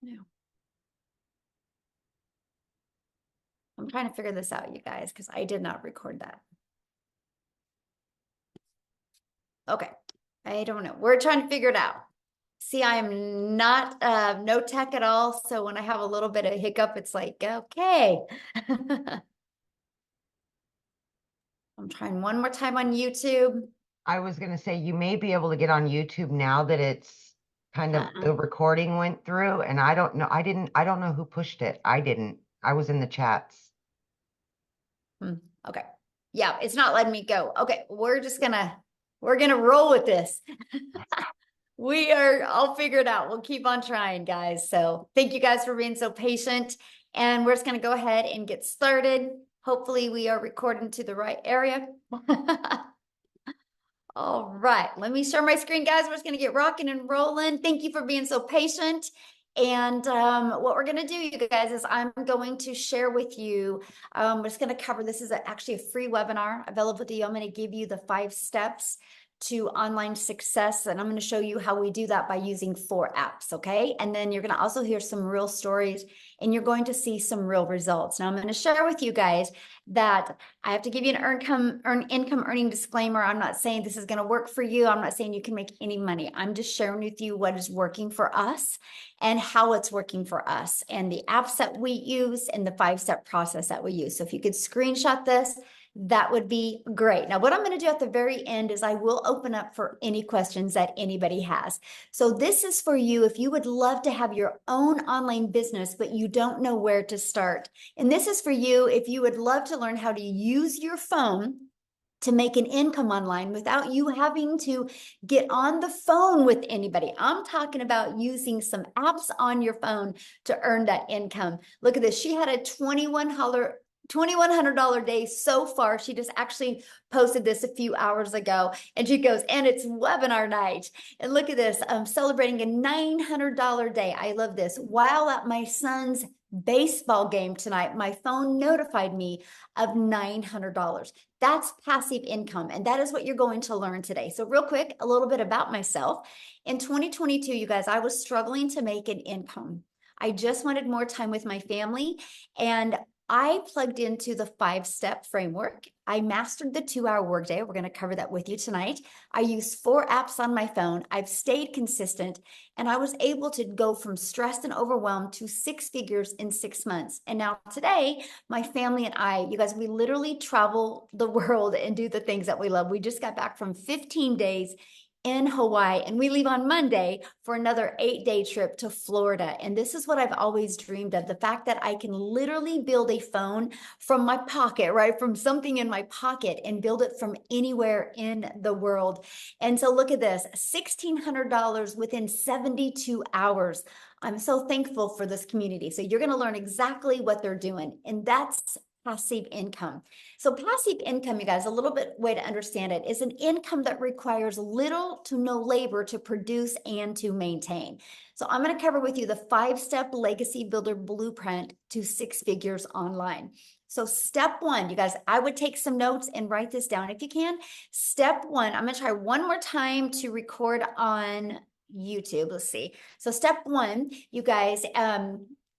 No. I'm trying to figure this out, you guys, because I did not record that. Okay. I don't know. We're trying to figure it out. See, I am not no tech at all. So when I have a little bit of hiccup, it's like, okay. I'm trying one more time on YouTube. I was going to say you may be able to get on YouTube now that it's kind of Uh-uh. the recording went through, and I don't know. I don't know who pushed it. I didn't. I was in the chats. Hmm. Okay. Yeah, it's not letting me go. Okay, we're gonna roll with this. I'll figure it out. We'll keep on trying, guys. So thank you guys for being so patient. And we're just gonna go ahead and get started. Hopefully we are recording to the right area. All right, let me share my screen, guys. We're just gonna get rocking and rolling. Thank you for being so patient. And what we're gonna do, you guys, is I'm going to share with you. We're just gonna cover this is actually a free webinar available to you. I'm gonna give you the 5 steps to online success, and I'm gonna show you how we do that by using 4 apps, okay? And then you're gonna also hear some real stories, and you're going to see some real results. Now I'm gonna share with you guys that I have to give you an income earning disclaimer. I'm not saying this is going to work for you. I'm not saying you can make any money. I'm just sharing with you what is working for us and how it's working for us and the apps that we use and the 5-step process that we use. So if you could screenshot this, that would be great. Now, what I'm going to do at the very end is I will open up for any questions that anybody has. So this is for you if you would love to have your own online business, but you don't know where to start. And this is for you if you would love to learn how to use your phone to make an income online without you having to get on the phone with anybody. I'm talking about using some apps on your phone to earn that income. Look at this. She had a $2,100 day so far. She just actually posted this a few hours ago, and she goes, and it's webinar night. And look at this. I'm celebrating a $900 day. I love this. While at my son's baseball game tonight, my phone notified me of $900. That's passive income. And that is what you're going to learn today. So real quick, a little bit about myself. In 2022, you guys, I was struggling to make an income. I just wanted more time with my family, and I plugged into the 5-step framework. I mastered the 2-hour workday. We're going to cover that with you tonight. I use 4 apps on my phone. I've stayed consistent, and I was able to go from stressed and overwhelmed to 6 figures in 6 months. And now today, my family and I, you guys, we literally travel the world and do the things that we love. We just got back from 15 days in Hawaii, and we leave on Monday for another 8-day trip to Florida. And this is what I've always dreamed of, the fact that I can literally build a phone from my pocket, right? From something in my pocket and build it from anywhere in the world. And so look at this, $1,600 within 72 hours. I'm so thankful for this community. So you're going to learn exactly what they're doing. And that's passive income. So passive income, you guys, a little bit way to understand it is an income that requires little to no labor to produce and to maintain. So I'm going to cover with you the 5-step legacy builder blueprint to 6 figures online. So step 1, you guys, I would take some notes and write this down if you can. Step 1, I'm going to try one more time to record on YouTube. Let's see. So step 1, you guys,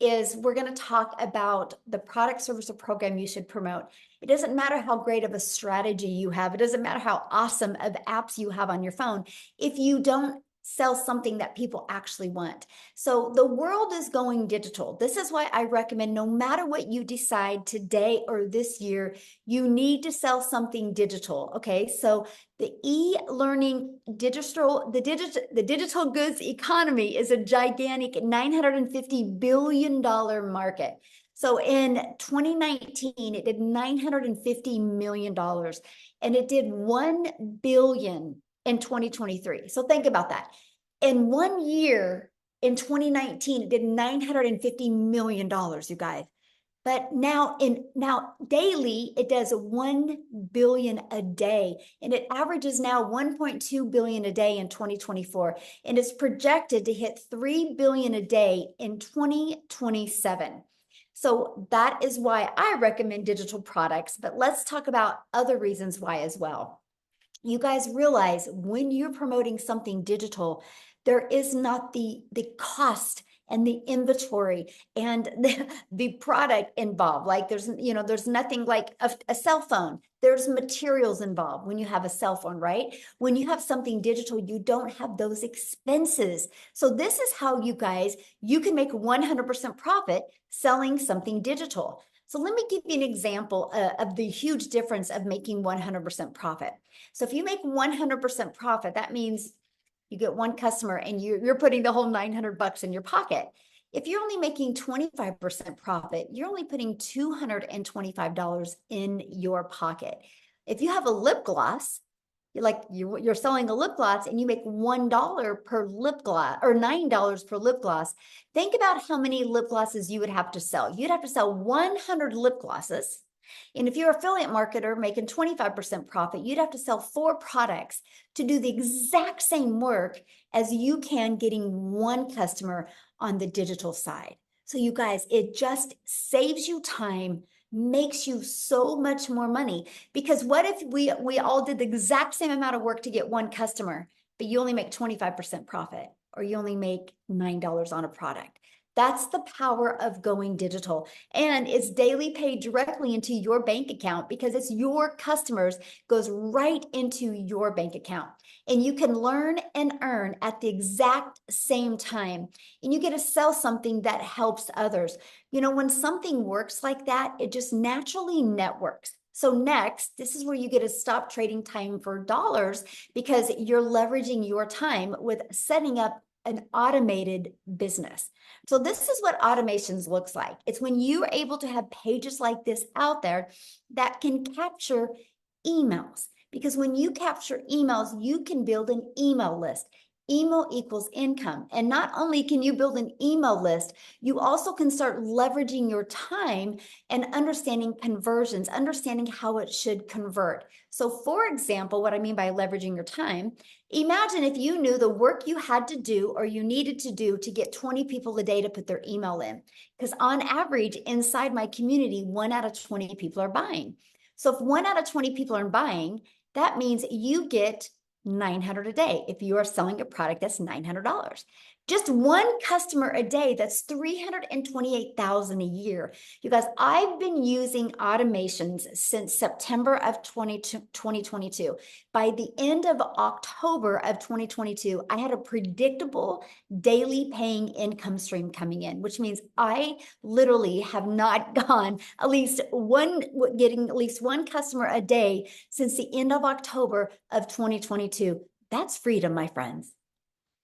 is we're going to talk about the product, service, or program you should promote. It doesn't matter how great of a strategy you have. It doesn't matter how awesome of apps you have on your phone. If you don't sell something that people actually want. So the world is going digital. This is why I recommend no matter what you decide today or this year, you need to sell something digital. Okay. So the e-learning the digital goods economy is a gigantic $950 billion market. So in 2019, it did $950 million, and it did 1 billion in 2023. So think about that. In 1 year, in 2019, it did $950 million, you guys. But now daily, it does 1 billion a day, and it averages now 1.2 billion a day in 2024, and it's projected to hit 3 billion a day in 2027. So that is why I recommend digital products, but let's talk about other reasons why as well. You guys realize when you're promoting something digital, there is not the cost and the inventory and the product involved. Like there's nothing like a cell phone. There's materials involved when you have a cell phone, right? When you have something digital, you don't have those expenses. So this is how you can make 100% profit selling something digital. So let me give you an example of the huge difference of making 100% profit. So if you make 100% profit, that means you get one customer and you're putting the whole 900 bucks in your pocket. If you're only making 25% profit, you're only putting $225 in your pocket. If you have a lip gloss, you're selling a lip gloss and you make $1 per lip gloss or $9 per lip gloss. Think about how many lip glosses you would have to sell. You'd have to sell 100 lip glosses. And if you're an affiliate marketer making 25% profit, you'd have to sell 4 products to do the exact same work as you can getting one customer on the digital side. So you guys, it just saves you time, makes you so much more money. Because what if we all did the exact same amount of work to get one customer, but you only make 25% profit, or you only make $9 on a product? That's the power of going digital. And it's daily paid directly into your bank account because it's your customers, goes right into your bank account. And you can learn and earn at the exact same time. And you get to sell something that helps others. When something works like that, it just naturally networks. So next, this is where you get to stop trading time for dollars because you're leveraging your time with setting up an automated business. So this is what automations looks like. It's when you're able to have pages like this out there that can capture emails. Because when you capture emails, you can build an email list. Email equals income. And not only can you build an email list, you also can start leveraging your time and understanding conversions, understanding how it should convert. So for example, what I mean by leveraging your time, imagine if you knew the work you had to do or you needed to do to get 20 people a day to put their email in. Because on average, inside my community, 1 out of 20 people are buying. So if 1 out of 20 people are buying, that means you get 900 a day. If you are selling a product, that's $900. Just one customer a day, that's 328,000 a year. You guys, I've been using automations since September of 2022. By the end of October of 2022, I had a predictable daily paying income stream coming in, which means I literally have not gone getting at least one customer a day since the end of October of 2022. That's freedom, my friends.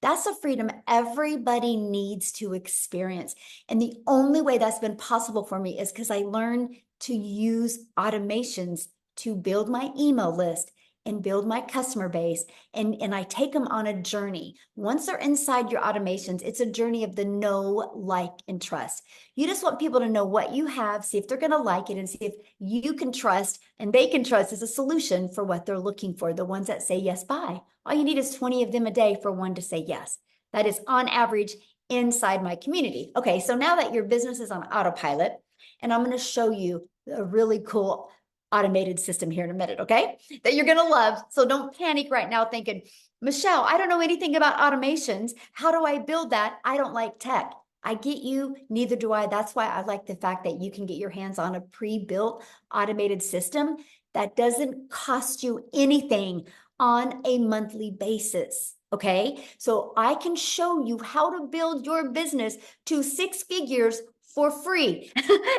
That's a freedom everybody needs to experience. And the only way that's been possible for me is because I learned to use automations to build my email list and build my customer base. And I take them on a journey. Once they're inside your automations, it's a journey of the know, like, and trust. You just want people to know what you have, see if they're going to like it, and see if you can trust and they can trust as a solution for what they're looking for, the ones that say yes, buy. All you need is 20 of them a day for one to say yes. That is on average inside my community. Okay, so now that your business is on autopilot, and I'm going to show you a really cool automated system here in a minute, okay? That you're going to love. So don't panic right now thinking, Michelle, I don't know anything about automations. How do I build that? I don't like tech. I get you, neither do I. That's why I like the fact that you can get your hands on a pre-built automated system that doesn't cost you anything on a monthly basis. Okay, so I can show you how to build your business to 6 figures for free.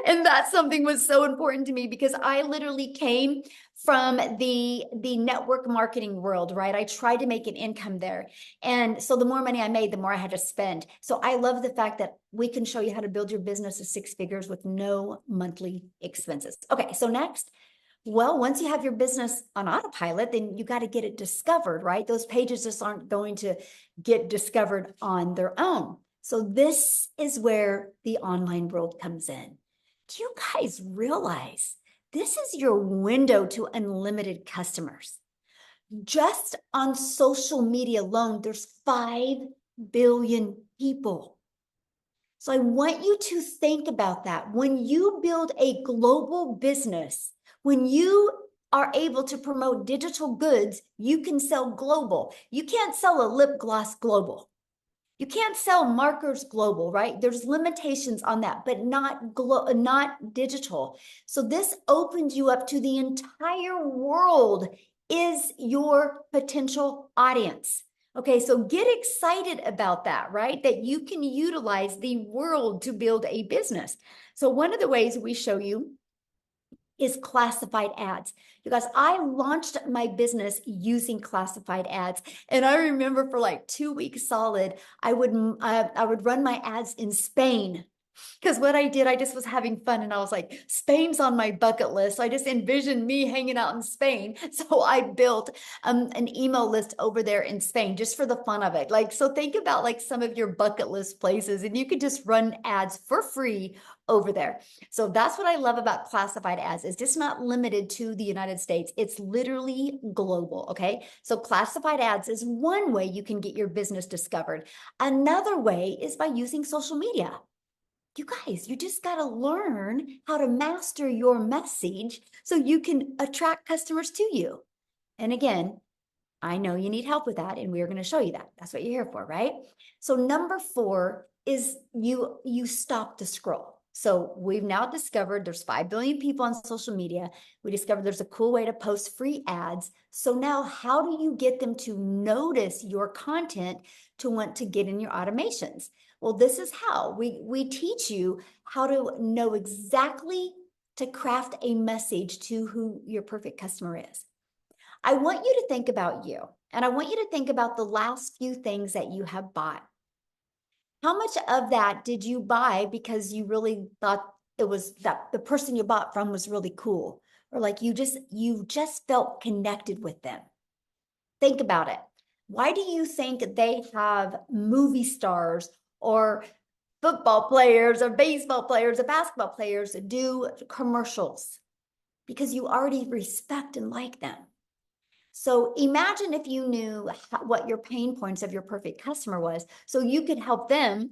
And that's something was so important to me because I literally came from the network marketing world, right? I tried to make an income there. And so the more money I made, the more I had to spend. So I love the fact that we can show you how to build your business to 6 figures with no monthly expenses. Okay, so next, well, once you have your business on autopilot, then you got to get it discovered, right? Those pages just aren't going to get discovered on their own. So this is where the online world comes in. Do you guys realize this is your window to unlimited customers? Just on social media alone, there's 5 billion people. So I want you to think about that. When you build a global business, when you are able to promote digital goods, you can sell global. You can't sell a lip gloss global. You can't sell markers global, right? There's limitations on that, but not digital. So this opens you up to the entire world is your potential audience. Okay, so get excited about that, right? That you can utilize the world to build a business. So one of the ways we show you is classified ads. You guys, I launched my business using classified ads. And I remember for like 2 weeks solid, I would run my ads in Spain. Because what I did, I just was having fun and I was like, Spain's on my bucket list. I just envisioned me hanging out in Spain. So I built an email list over there in Spain just for the fun of it. Like, so think about like some of your bucket list places and you could just run ads for free over there. So that's what I love about classified ads. It's just not limited to the United States. It's literally global. Okay. So classified ads is one way you can get your business discovered. Another way is by using social media. You guys, you just got to learn how to master your message so you can attract customers to you. And again, I know you need help with that, and we're going to show you that. That's what you're here for, right? So number 4 is you stop the scroll. So we've now discovered there's 5 billion people on social media. We discovered there's a cool way to post free ads. So now how do you get them to notice your content to want to get in your automations? Well, this is how we teach you how to know exactly to craft a message to who your perfect customer is. I want you to think about you, and I want you to think about the last few things that you have bought. How much of that did you buy because you really thought it was that the person you bought from was really cool, or like you just felt connected with them? Think about it. Why do you think they have movie stars or football players or baseball players or basketball players do commercials? Because you already respect and like them. So imagine if you knew what your pain points of your perfect customer was, so you could help them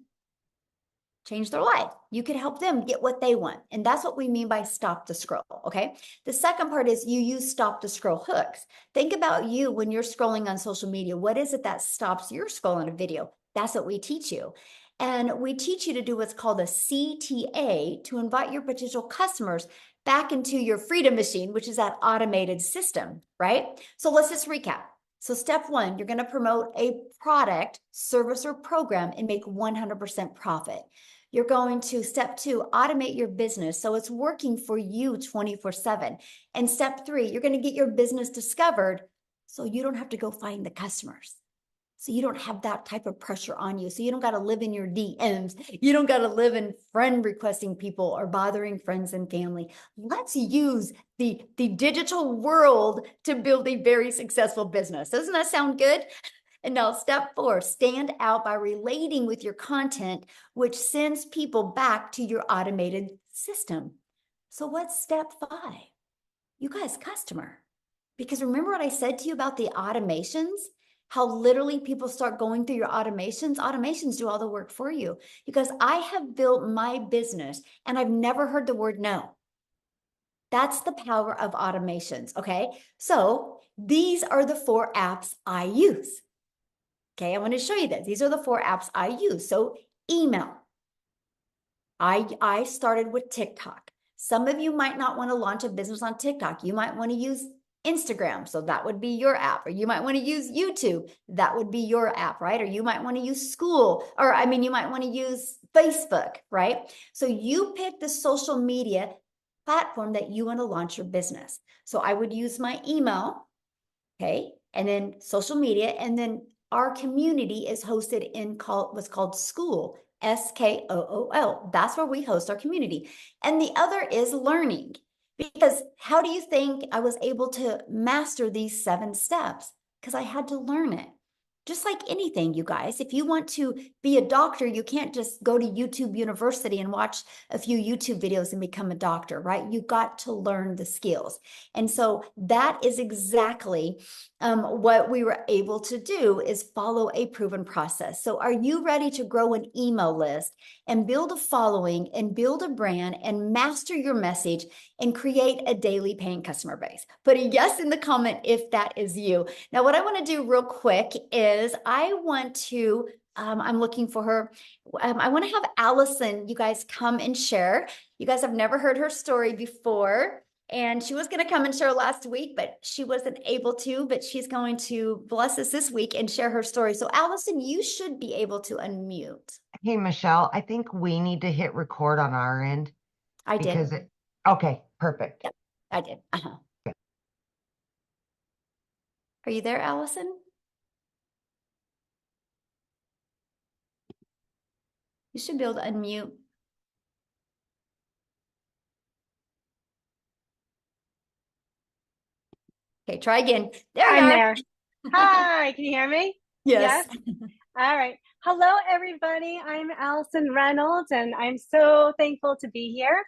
change their life. You could help them get what they want. And that's what we mean by stop the scroll. Okay. The second part is you use stop the scroll hooks. Think about you when you're scrolling on social media. What is it that stops your scroll on a video? That's what we teach you. And we teach you to do what's called a CTA to invite your potential customers back into your freedom machine, which is that automated system, right? So let's just recap. So step 1, you're going to promote a product, service, or program and make 100% profit. You're going to step 2, automate your business so it's working for you 24/7. And step 3, you're going to get your business discovered so you don't have to go find the customers. So you don't have that type of pressure on you. So you don't got to live in your DMs. You don't got to live in friend requesting people or bothering friends and family. Let's use the digital world to build a very successful business. Doesn't that sound good? And now step 4, stand out by relating with your content, which sends people back to your automated system. So what's step 5? You guys, customer. Because remember what I said to you about the automations? How literally people start going through your automations. Automations do all the work for you. Because I have built my business and I've never heard the word no. That's the power of automations, okay? So these are the 4 apps I use. Okay, I want to show you this. These are the 4 apps I use. So email. I started with TikTok. Some of you might not want to launch a business on TikTok. You might want to use Instagram. So that would be your app. Or you might want to use YouTube. That would be your app, right? Or you might want to use you might want to use Facebook, right? So you pick the social media platform that you want to launch your business. So I would use my email, okay? And then social media. And then our community is hosted in what's called School. SKOOL. That's where we host our community. And the other is learning. Because how do you think I was able to master these 7 steps? Because I had to learn it. Just like anything, you guys, if you want to be a doctor, you can't just go to YouTube University and watch a few YouTube videos and become a doctor, right? You got to learn the skills. And so that is exactly what we were able to do is follow a proven process. So are you ready to grow an email list and build a following and build a brand and master your message and create a daily paying customer base? Put a yes in the comment if that is you. Now, what I want to do real quick is I want to I'm looking for her. I want to have Allison, you guys come and share. You guys have never heard her story before. And she was going to come and share last week, but she wasn't able to. But she's going to bless us this week and share her story. So, Allison, you should be able to unmute. Hey, Michelle, I think we need to hit record on our end I did. because okay, perfect. Yep, I did. Are you there, Allison? You should be able to unmute. Okay, try again. There you I'm are. there. Hi, can you hear me? Yes. Yes? All right. Hello, everybody. I'm Allison Reynolds, and I'm so thankful to be here.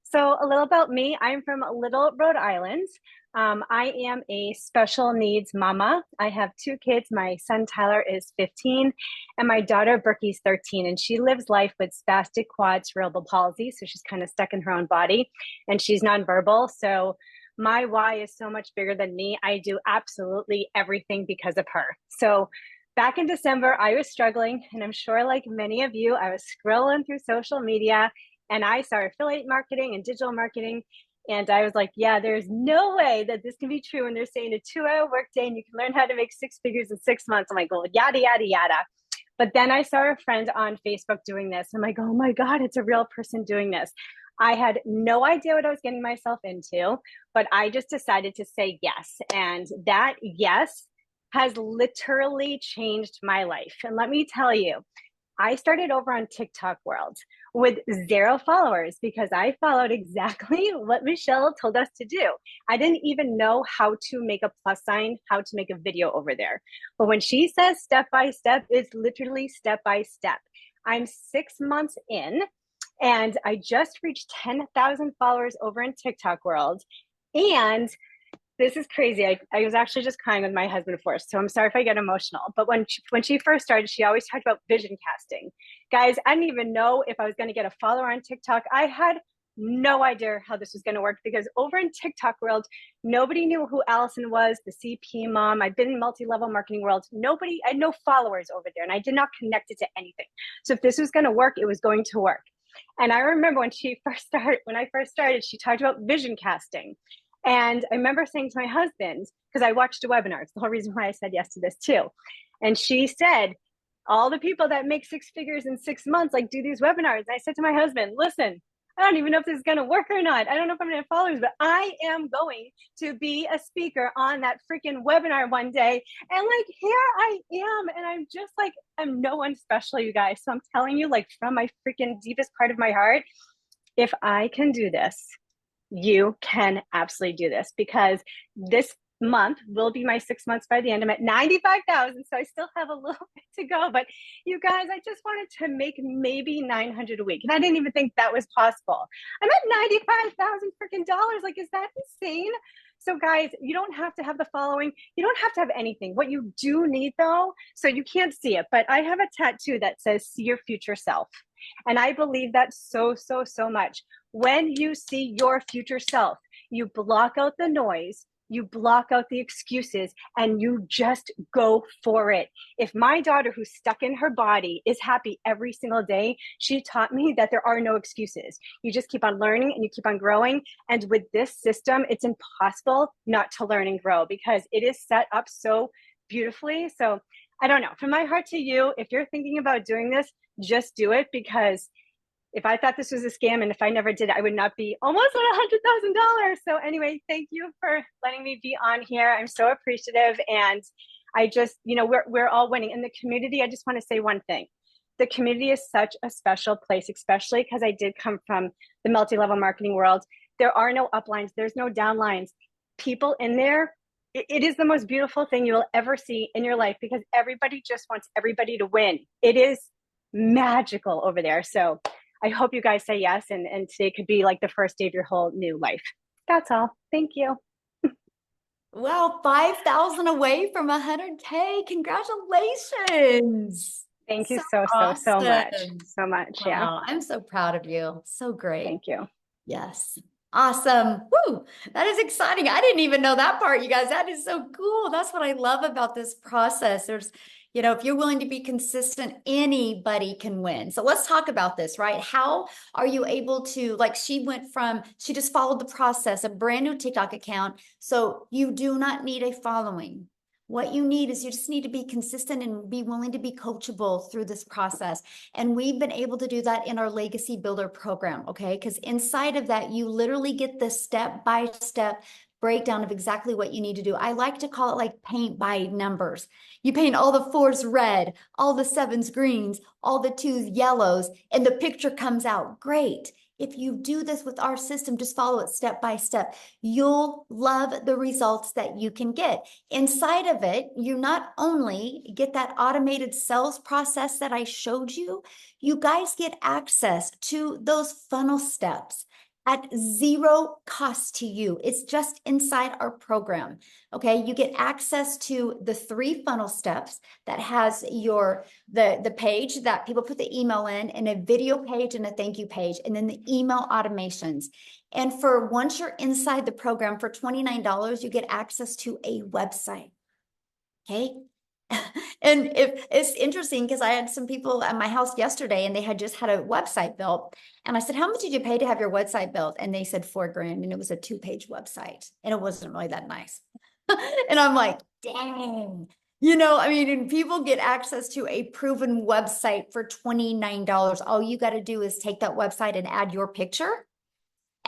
So, a little about me. I'm from Little, Rhode Island. I am a special needs mama. I have two kids. My son Tyler is 15, and my daughter Berkey's 13. And she lives life with spastic quad cerebral palsy. So, she's kind of stuck in her own body, and she's nonverbal. So, my why is so much bigger than me. I do absolutely everything because of her. So, back in December, I was struggling, and I'm sure, like many of you, I was scrolling through social media and I saw affiliate marketing and digital marketing. And I was like, yeah, there's no way that this can be true. And they're saying a 2-hour workday and you can learn how to make six figures in 6 months. I'm like, well, yada, yada, yada. But then I saw a friend on Facebook doing this. I'm like, oh my God, it's a real person doing this. I had no idea what I was getting myself into, but I just decided to say yes. And that yes has literally changed my life. And let me tell you, I started over on TikTok World with 0 followers because I followed exactly what Michelle told us to do. I didn't even know how to make a plus sign, how to make a video over there. But when she says step by step, it's literally step by step. I'm 6 months in and I just reached 10,000 followers over in TikTok World. And this is crazy. I was actually just crying with my husband first, so I'm sorry if I get emotional. But when she first started, she always talked about vision casting. Guys, I didn't even know if I was going to get a follower on TikTok. I had no idea how this was going to work because over in TikTok world, nobody knew who Allison was, the CP mom. I've been in multi-level marketing world. Nobody, I had no followers over there, and I did not connect it to anything. So if this was going to work, it was going to work. And I remember when I first started, she talked about vision casting. And I remember saying to my husband, because I watched a webinar, it's the whole reason why I said yes to this too. And she said, all the people that make six figures in 6 months, like do these webinars. And I said to my husband, listen, I don't even know if this is going to work or not. I don't know if I'm going to have followers, but I am going to be a speaker on that freaking webinar one day. And like, here I am. And I'm just like, I'm no one special, you guys. So I'm telling you, like, from my freaking deepest part of my heart, if I can do this, you can absolutely do this because this month will be my 6 months by the end. I'm at 95,000, so I still have a little bit to go. But you guys, I just wanted to make maybe 900 a week, and I didn't even think that was possible. I'm at 95,000 freaking dollars. Like, is that insane? So guys, you don't have to have the following. You don't have to have anything. What you do need though, so you can't see it, but I have a tattoo that says see your future self. And I believe that so, so, so much. When you see your future self, you block out the noise, you block out the excuses, and you just go for it. If my daughter, who's stuck in her body, is happy every single day, she taught me that there are no excuses. You just keep on learning and you keep on growing. And with this system, it's impossible not to learn and grow because it is set up so beautifully. So I don't know, from my heart to you, if you're thinking about doing this, just do it because if I thought this was a scam and if I never did it, I would not be almost at $100,000. So anyway, thank you for letting me be on here. I'm so appreciative. And I just, we're all winning. In the community, I just want to say one thing. The community is such a special place, especially because I did come from the multi-level marketing world. There are no uplines. There's no downlines. People in there, it is the most beautiful thing you will ever see in your life because everybody just wants everybody to win. It is magical over there. So I hope you guys say yes. And today could be like the first day of your whole new life. That's all. Thank you. Well, 5,000 away from 100K. Congratulations. Thank you So so, so, so much. awesome. So much. Yeah. Wow, I'm so proud of you. So great. Thank you. Yes. Awesome. Woo. That is exciting. I didn't even know that part, you guys. That is so cool. That's what I love about this process. There's, You know, if you're willing to be consistent, anybody can win. So let's talk about this, right? How are you able to, like, she just followed the process, a brand new TikTok account. So you do not need a following. What you need is you just need to be consistent and be willing to be coachable through this process. And we've been able to do that in our Legacy Builder program, okay? Because inside of that, you literally get the step-by-step breakdown of exactly what you need to do. I like to call it like paint by numbers. You paint all the fours red, all the sevens greens, all the twos yellows, and the picture comes out great. If you do this with our system, just follow it step by step. You'll love the results that you can get. Inside of it, you not only get that automated sales process that I showed you, you guys get access to those funnel steps at zero cost to you. It's just inside our program. Okay, you get access to the 3 funnel steps that has the page that people put the email in, and a video page and a thank you page, and then the email automations. And for once you're inside the program for $29, you get access to a website. Okay. And if it's interesting because I had some people at my house yesterday and they had just had a website built. And I said, how much did you pay to have your website built? And they said $4,000, and it was a 2-page website and it wasn't really that nice. And I'm like, dang, you know, I mean, and people get access to a proven website for $29. All you got to do is take that website and add your picture.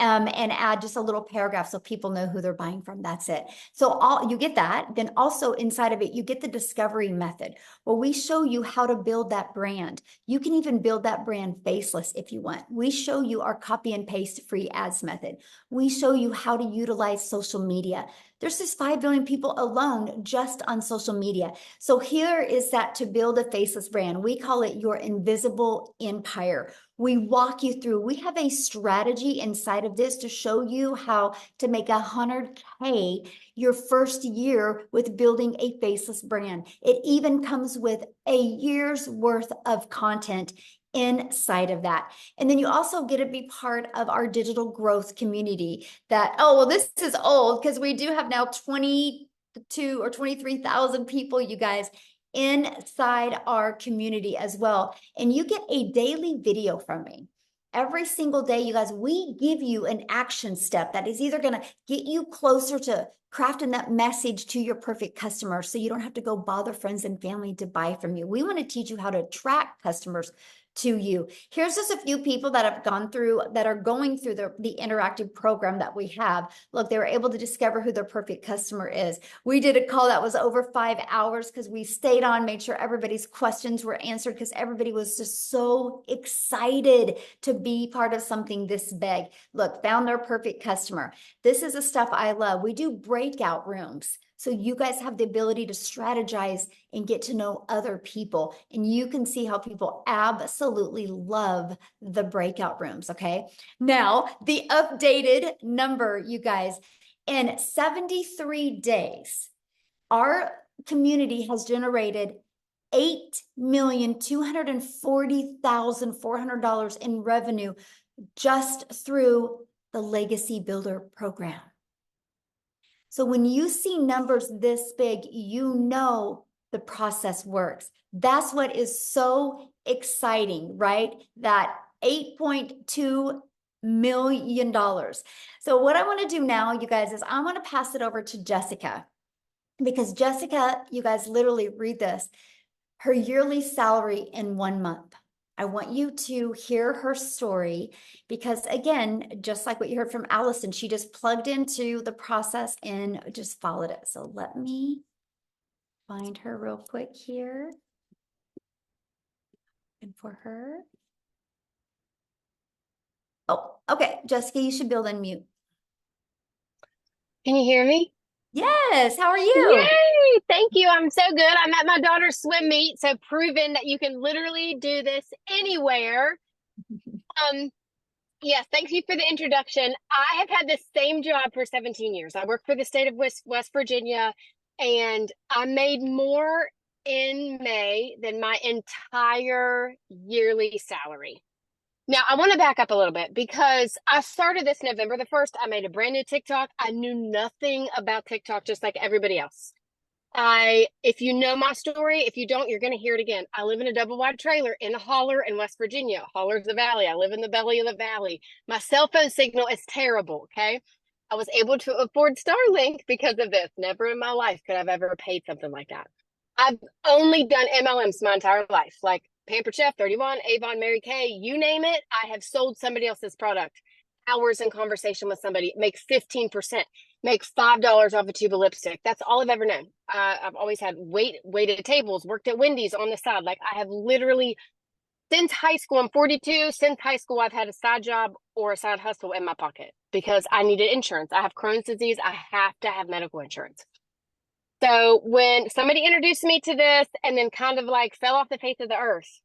And add just a little paragraph so people know who they're buying from. That's it. So you get that. Then also inside of it, you get the discovery method where we show you how to build that brand. You can even build that brand faceless if you want. We show you our copy and paste free ads method. We show you how to utilize social media. There's just 5 billion people alone just on social media. So here is that to build a faceless brand. We call it your invisible empire. We walk you through. We have a strategy inside of this to show you how to make 100K your first year with building a faceless brand. It even comes with a year's worth of content inside of that. And then you also get to be part of our digital growth community that, oh, well, this is old because we do have now 22 or 23,000 people, you guys, inside our community as well. And you get a daily video from me. Every single day, you guys, we give you an action step that is either going to get you closer to crafting that message to your perfect customer so you don't have to go bother friends and family to buy from you. We want to teach you how to attract customers to you. Here's just a few people that have gone through, that are going through the interactive program that we have. Look, they were able to discover who their perfect customer is. We did a call that was over 5 hours because we stayed on, made sure everybody's questions were answered because everybody was just so excited to be part of something this big. Look, found their perfect customer. This is the stuff I love. We do breakout rooms. So you guys have the ability to strategize and get to know other people. And you can see how people absolutely love the breakout rooms, okay? Now, the updated number, you guys, in 73 days, our community has generated $8,240,400 in revenue just through the Legacy Builder program. So when you see numbers this big, you know the process works. That's what is so exciting, right? That $8.2 million. So what I want to do now, you guys, is I want to pass it over to Jessica, because Jessica, you guys, literally read this, her yearly salary in 1 month. I want you to hear her story because, again, just like what you heard from Allison, she just plugged into the process and just followed it. So let me find her real quick here. And for her. Oh, okay. Jessica, you should build unmute. Can you hear me? Yes. How are you? Yay! Thank you. I'm so good. I'm at my daughter's swim meet, so proving that you can literally do this anywhere. Yes, thank you for the introduction. I have had the same job for 17 years. I work for the state of West Virginia, and I made more in May than my entire yearly salary. Now, I want to back up a little bit because I started this November the 1st. I made a brand new TikTok. I knew nothing about TikTok, just like everybody else. If you know my story, if you don't, you're going to hear it again. I live in a double wide trailer in a holler in West Virginia. Holler's the valley. I live in the belly of the valley. My cell phone signal is terrible. Okay. I was able to afford Starlink because of this. Never in my life could I've ever paid something like that. I've only done MLMs my entire life, like Pampered Chef, 31, Avon, Mary Kay, you name it. I have sold somebody else's product. Hours in conversation with somebody, make 15%, make $5 off a tube of lipstick. That's all I've ever known. I've always had waited tables, worked at Wendy's on the side. Like I have literally, since high school, I'm 42. Since high school, I've had a side job or a side hustle in my pocket because I needed insurance. I have Crohn's disease. I have to have medical insurance. So when somebody introduced me to this and then kind of like fell off the face of the earth,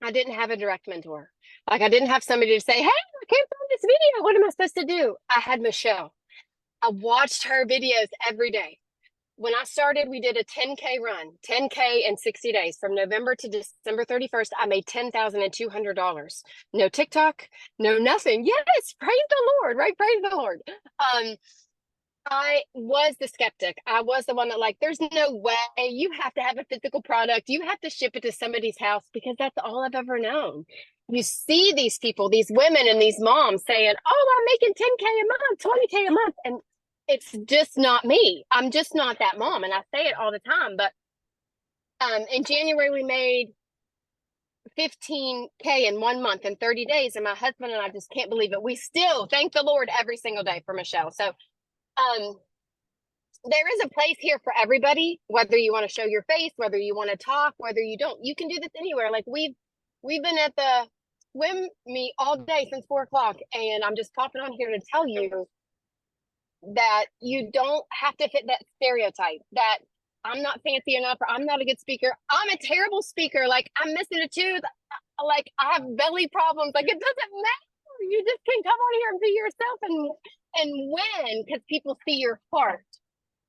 I didn't have a direct mentor. Like I didn't have somebody to say, hey, I came from this video. What am I supposed to do? I had Michelle. I watched her videos every day. When I started, we did a 10K run, 10K in 60 days. From November to December 31st, I made $10,200. No TikTok, no nothing. Yes, praise the Lord, right? Praise the Lord. I was the skeptic. I was the one that like, there's no way you have to have a physical product. You have to ship it to somebody's house because that's all I've ever known. You see these people, these women and these moms saying, oh, I'm making 10K a month, 20K a month. And it's just not me. I'm just not that mom. And I say it all the time. But in January, we made 15K in 1 month in 30 days. And my husband and I just can't believe it. We still thank the Lord every single day for Michelle. So there is a place here for everybody, whether you want to show your face, whether you want to talk, whether you don't. You can do this anywhere. Like we've been at the swim meet all day since 4 o'clock, and I'm just popping on here to tell you that you don't have to fit that stereotype that I'm not fancy enough or I'm not a good speaker. I'm a terrible speaker. Like I'm missing a tooth. Like I have belly problems. Like it doesn't matter. You just can come on here and be yourself and win because people see your heart.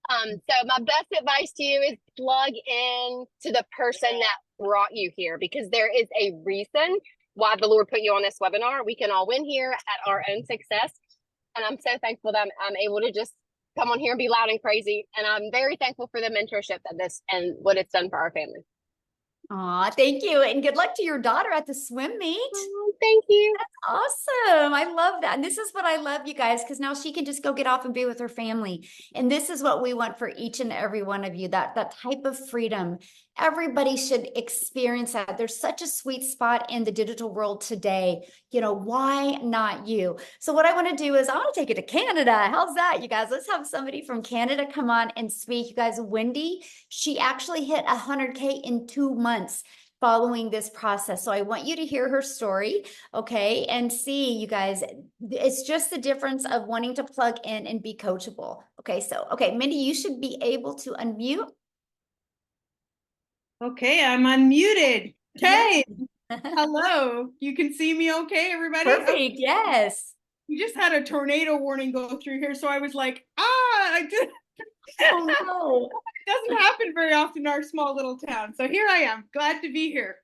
So my best advice to you is plug in to the person that brought you here because there is a reason why the Lord put you on this webinar. We can all win here at our own success. And I'm so thankful that I'm able to just come on here and be loud and crazy. And I'm very thankful for the mentorship that this and what it's done for our family. Aw, thank you. And good luck to your daughter at the swim meet. Oh, thank you. That's awesome. I love that. And this is what I love, you guys, because now she can just go get off and be with her family. And this is what we want for each and every one of you, that type of freedom. Everybody should experience that. There's such a sweet spot in the digital world today. You know, why not you? So what I want to do is I want to take it to Canada. How's that, you guys? Let's have somebody from Canada come on and speak. You guys, Wendy, she actually hit 100K in 2 months following this process. So I want you to hear her story, okay, and see, you guys, it's just the difference of wanting to plug in and be coachable. Okay, so, okay, Mindy, you should be able to unmute. Okay, I'm unmuted. Okay, hello. You can see me okay, everybody? Perfect, yes. We just had a tornado warning go through here, so I was like, I did. Oh no. It doesn't happen very often in our small little town. So here I am, glad to be here.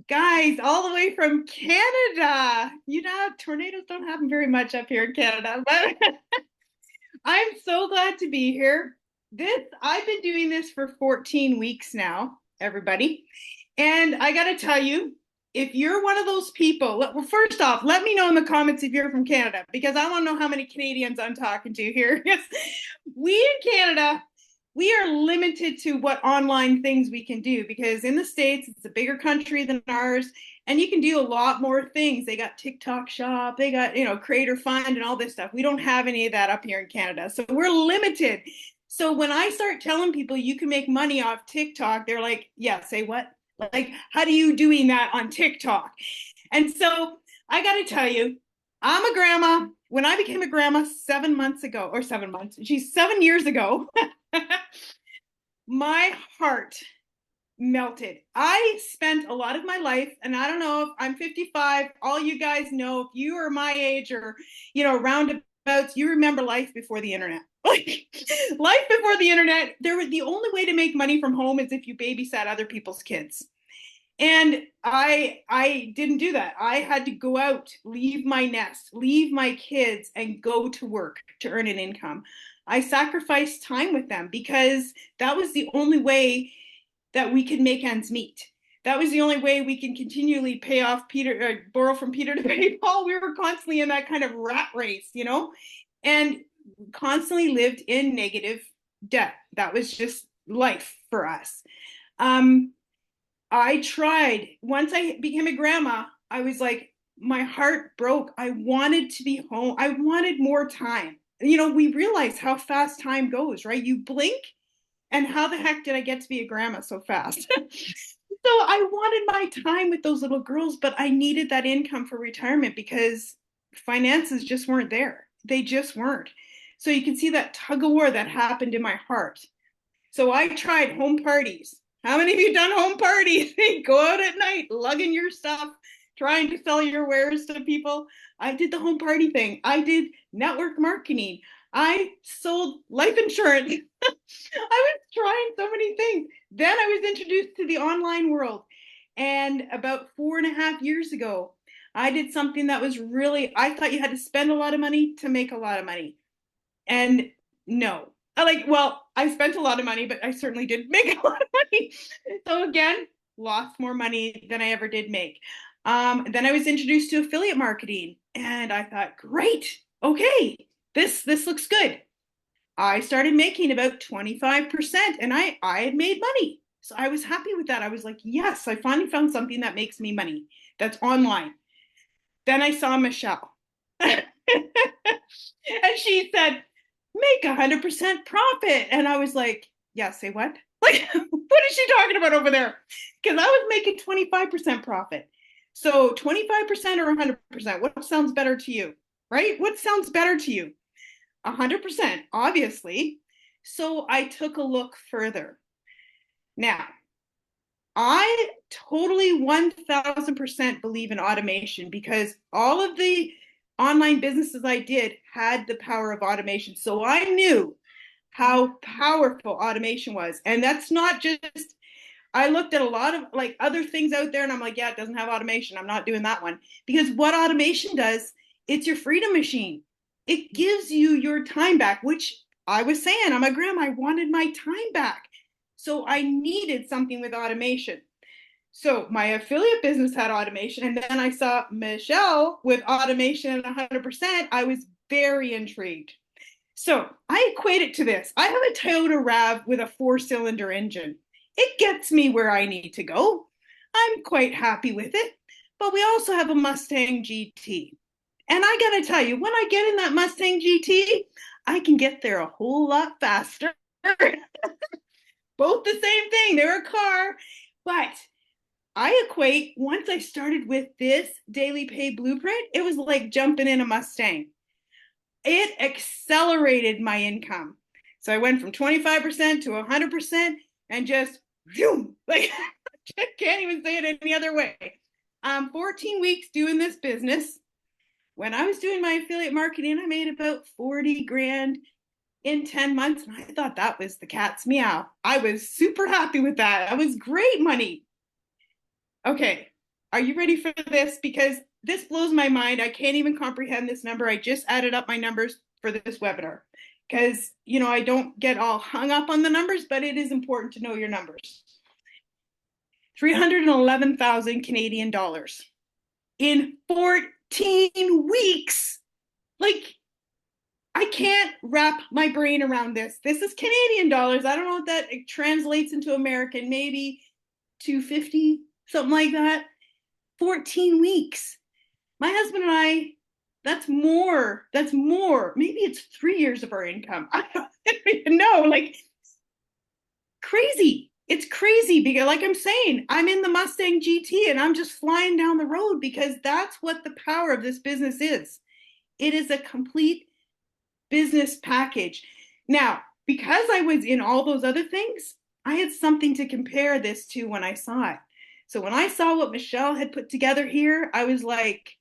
Guys, all the way from Canada. You know, tornadoes don't happen very much up here in Canada, but I'm so glad to be here. I've been doing this for 14 weeks now, everybody. And I got to tell you, if you're one of those people, well, first off, let me know in the comments if you're from Canada, because I want to know how many Canadians I'm talking to here. We in Canada, we are limited to what online things we can do, because in the States, it's a bigger country than ours, and you can do a lot more things. They got TikTok Shop, they got, Creator Fund and all this stuff. We don't have any of that up here in Canada, so we're limited. So when I start telling people you can make money off TikTok, they're like, yeah, say what? Like, how do you doing that on TikTok? And so I got to tell you, I'm a grandma. When I became a grandma 7 years ago, my heart melted. I spent a lot of my life, and I don't know if I'm 55, all you guys know, if you are my age or, roundabouts, you remember life before the internet. Like life before the internet, the only way to make money from home is if you babysat other people's kids. And I didn't do that. I had to go out, leave my nest, leave my kids, and go to work to earn an income. I sacrificed time with them because that was the only way that we could make ends meet. That was the only way we can continually pay off Peter, borrow from Peter to pay Paul. We were constantly in that kind of rat race, you know, and constantly lived in negative debt. That was just life for us. I tried. Once I became a grandma, I was like, my heart broke. I wanted to be home. I wanted more time. You know, we realize how fast time goes, right? You blink, and how the heck did I get to be a grandma so fast? So I wanted my time with those little girls, but I needed that income for retirement because finances just weren't there. They just weren't. So you can see that tug of war that happened in my heart. So I tried home parties. How many of you done home parties? Go out at night, lugging your stuff, trying to sell your wares to people. I did the home party thing. I did network marketing. I sold life insurance. I was trying so many things. Then I was introduced to the online world. And about 4.5 years ago, I did something that was really, I thought you had to spend a lot of money to make a lot of money. And no, I spent a lot of money, but I certainly did make a lot of money. So again, lost more money than I ever did make. Then I was introduced to affiliate marketing, and I thought, great, okay, this looks good. I started making about 25%, and I had made money. So I was happy with that. I was like, yes, I finally found something that makes me money that's online. Then I saw Michelle. And she said, make 100% profit. And I was like, yeah, say what? Like, what is she talking about over there? Because I was making 25% profit. So 25% or 100%, what sounds better to you, right? What sounds better to you? 100%, obviously. So I took a look further. Now, I totally 1000% believe in automation because all of the online businesses I did had the power of automation. So I knew how powerful automation was. And that's not just, I looked at a lot of like other things out there and I'm like, yeah, it doesn't have automation. I'm not doing that one. Because what automation does, it's your freedom machine. It gives you your time back, which I was saying, I'm a grandma, I wanted my time back. So I needed something with automation. So my affiliate business had automation, and then I saw Michelle with automation at 100%. I was very intrigued. So I equate it to this. I have a Toyota RAV with a 4-cylinder engine. It gets me where I need to go. I'm quite happy with it. But we also have a Mustang GT. And I gotta tell you, when I get in that Mustang GT, I can get there a whole lot faster. Both the same thing. They're a car. But I equate, once I started with this daily pay blueprint, it was like jumping in a Mustang. It accelerated my income. So I went from 25% to 100% and just, boom, like, I can't even say it any other way. 14 weeks doing this business. When I was doing my affiliate marketing, I made about 40 grand in 10 months. And I thought that was the cat's meow. I was super happy with that. That was great money. Okay, are you ready for this? Because this blows my mind. I can't even comprehend this number. I just added up my numbers for this webinar because, you know, I don't get all hung up on the numbers, but it is important to know your numbers. 311,000 Canadian dollars in 14 weeks. Like, I can't wrap my brain around this. This is Canadian dollars. I don't know what that translates into American, maybe 250, something like that. 14 weeks. My husband and I, that's more. Maybe it's 3 years of our income. I don't even know. Like, crazy. It's crazy because, like I'm saying, I'm in the Mustang GT and I'm just flying down the road because that's what the power of this business is. It is a complete business package. Now, because I was in all those other things, I had something to compare this to when I saw it. So when I saw what Michelle had put together here, I was like,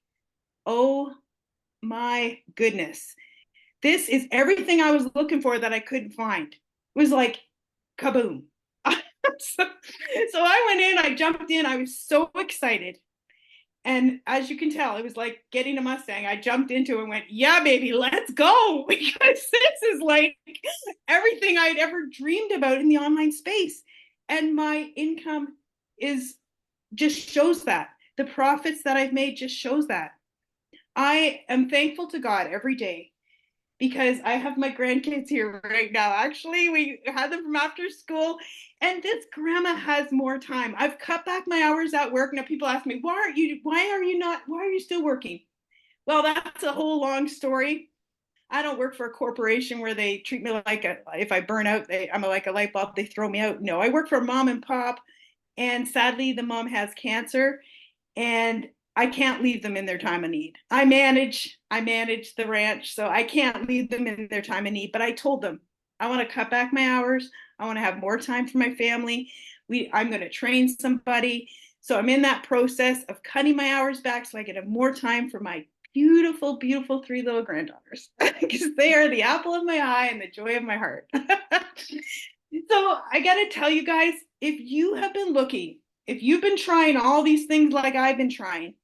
oh my goodness. This is everything I was looking for that I couldn't find. It was like, kaboom. So I went in, I jumped in, I was so excited. And as you can tell, it was like getting a Mustang. I jumped into it and went, yeah, baby, let's go. Because this is like everything I'd ever dreamed about in the online space. And my income is just shows that. The profits that I've made just shows that. I am thankful to God every day because I have my grandkids here right now. Actually, we had them from after school, and this grandma has more time. I've cut back my hours at work. Now people ask me, why are you still working? Well, that's a whole long story. I don't work for a corporation where they treat me like if I burn out, I'm like a light bulb, they throw me out. No, I work for mom and pop, and sadly, the mom has cancer, and I can't leave them in their time of need. I manage the ranch, so I can't leave them in their time of need. But I told them I want to cut back my hours. I want to have more time for my family. I'm going to train somebody. So I'm in that process of cutting my hours back so I can have more time for my beautiful, beautiful 3 little granddaughters because they are the apple of my eye and the joy of my heart. So I got to tell you guys, if you have been looking, if you've been trying all these things like I've been trying,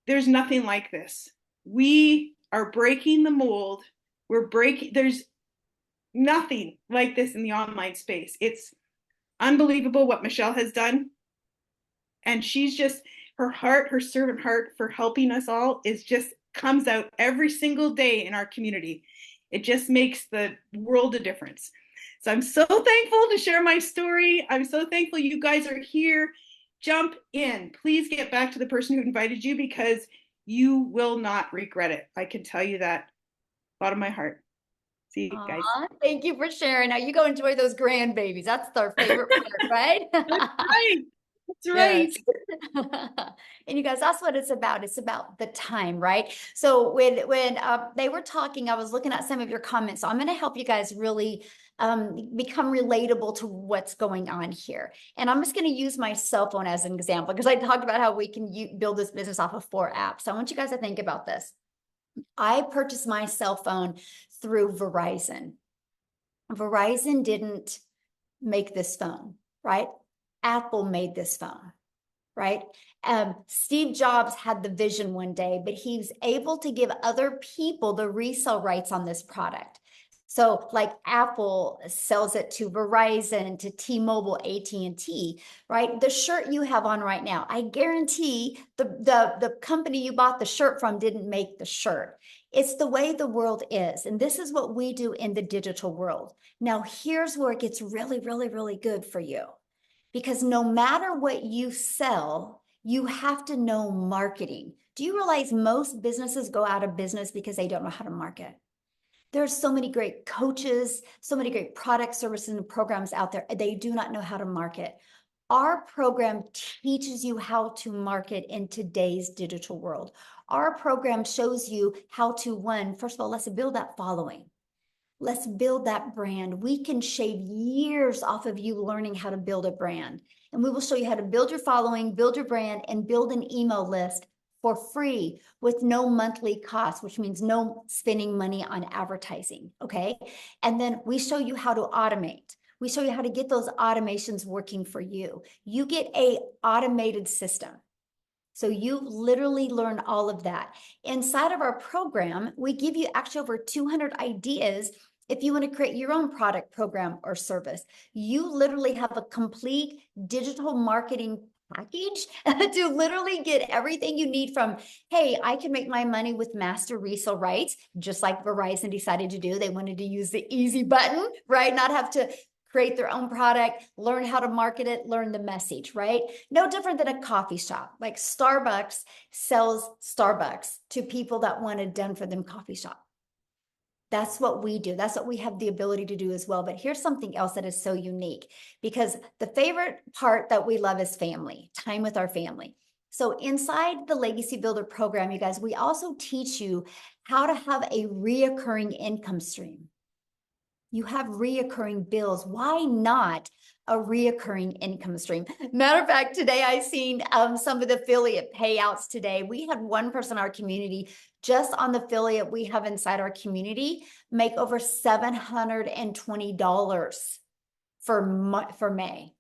there's nothing like this. We are breaking the mold. There's nothing like this in the online space. It's unbelievable what Michelle has done. And she's just, her heart, her servant heart for helping us all is just comes out every single day in our community. It just makes the world a difference. So I'm so thankful to share my story. I'm so thankful you guys are here. Jump in. Please get back to the person who invited you because you will not regret it. I can tell you that. Bottom of my heart. See you guys. Thank you for sharing. Now you go enjoy those grandbabies. That's our favorite part, right? That's right. That's right. Yes. And you guys, that's what it's about. It's about the time, right? So when they were talking, I was looking at some of your comments. So I'm going to help you guys really become relatable to what's going on here. And I'm just going to use my cell phone as an example because I talked about how we can build this business off of 4 apps. So I want you guys to think about this. I purchased my cell phone through Verizon. Verizon didn't make this phone, right? Apple made this phone, right? Steve Jobs had the vision one day, but he was able to give other people the resale rights on this product. So like Apple sells it to Verizon, to T-Mobile, AT&T, right? The shirt you have on right now, I guarantee the company you bought the shirt from didn't make the shirt. It's the way the world is. And this is what we do in the digital world. Now, here's where it gets really, really, really good for you. Because no matter what you sell, you have to know marketing. Do you realize most businesses go out of business because they don't know how to market? There's so many great coaches, so many great products, services, and programs out there. They do not know how to market. Our program teaches you how to market in today's digital world. Our program shows you how to, first of all, let's build that following. Let's build that brand. We can shave years off of you learning how to build a brand. And we will show you how to build your following, build your brand, and build an email list for free with no monthly cost, which means no spending money on advertising, okay? And then we show you how to automate. We show you how to get those automations working for you. You get an automated system. So you literally learn all of that. Inside of our program, we give you actually over 200 ideas if you want to create your own product, program, or service. You literally have a complete digital marketing package to literally get everything you need from, hey, I can make my money with master resale rights, just like Verizon decided to do. They wanted to use the easy button, right? Not have to create their own product, learn how to market it, learn the message, right? No different than a coffee shop. Like Starbucks sells Starbucks to people that want a done for them coffee shop. That's what we do. That's what we have the ability to do as well. But here's something else that is so unique, because the favorite part that we love is family, time with our family. So inside the Legacy Builder program, you guys, we also teach you how to have a reoccurring income stream. You have reoccurring bills. Why not a reoccurring income stream? Matter of fact, today I seen some of the affiliate payouts today. We had one person in our community, just on the affiliate we have inside our community, make over $720 for May.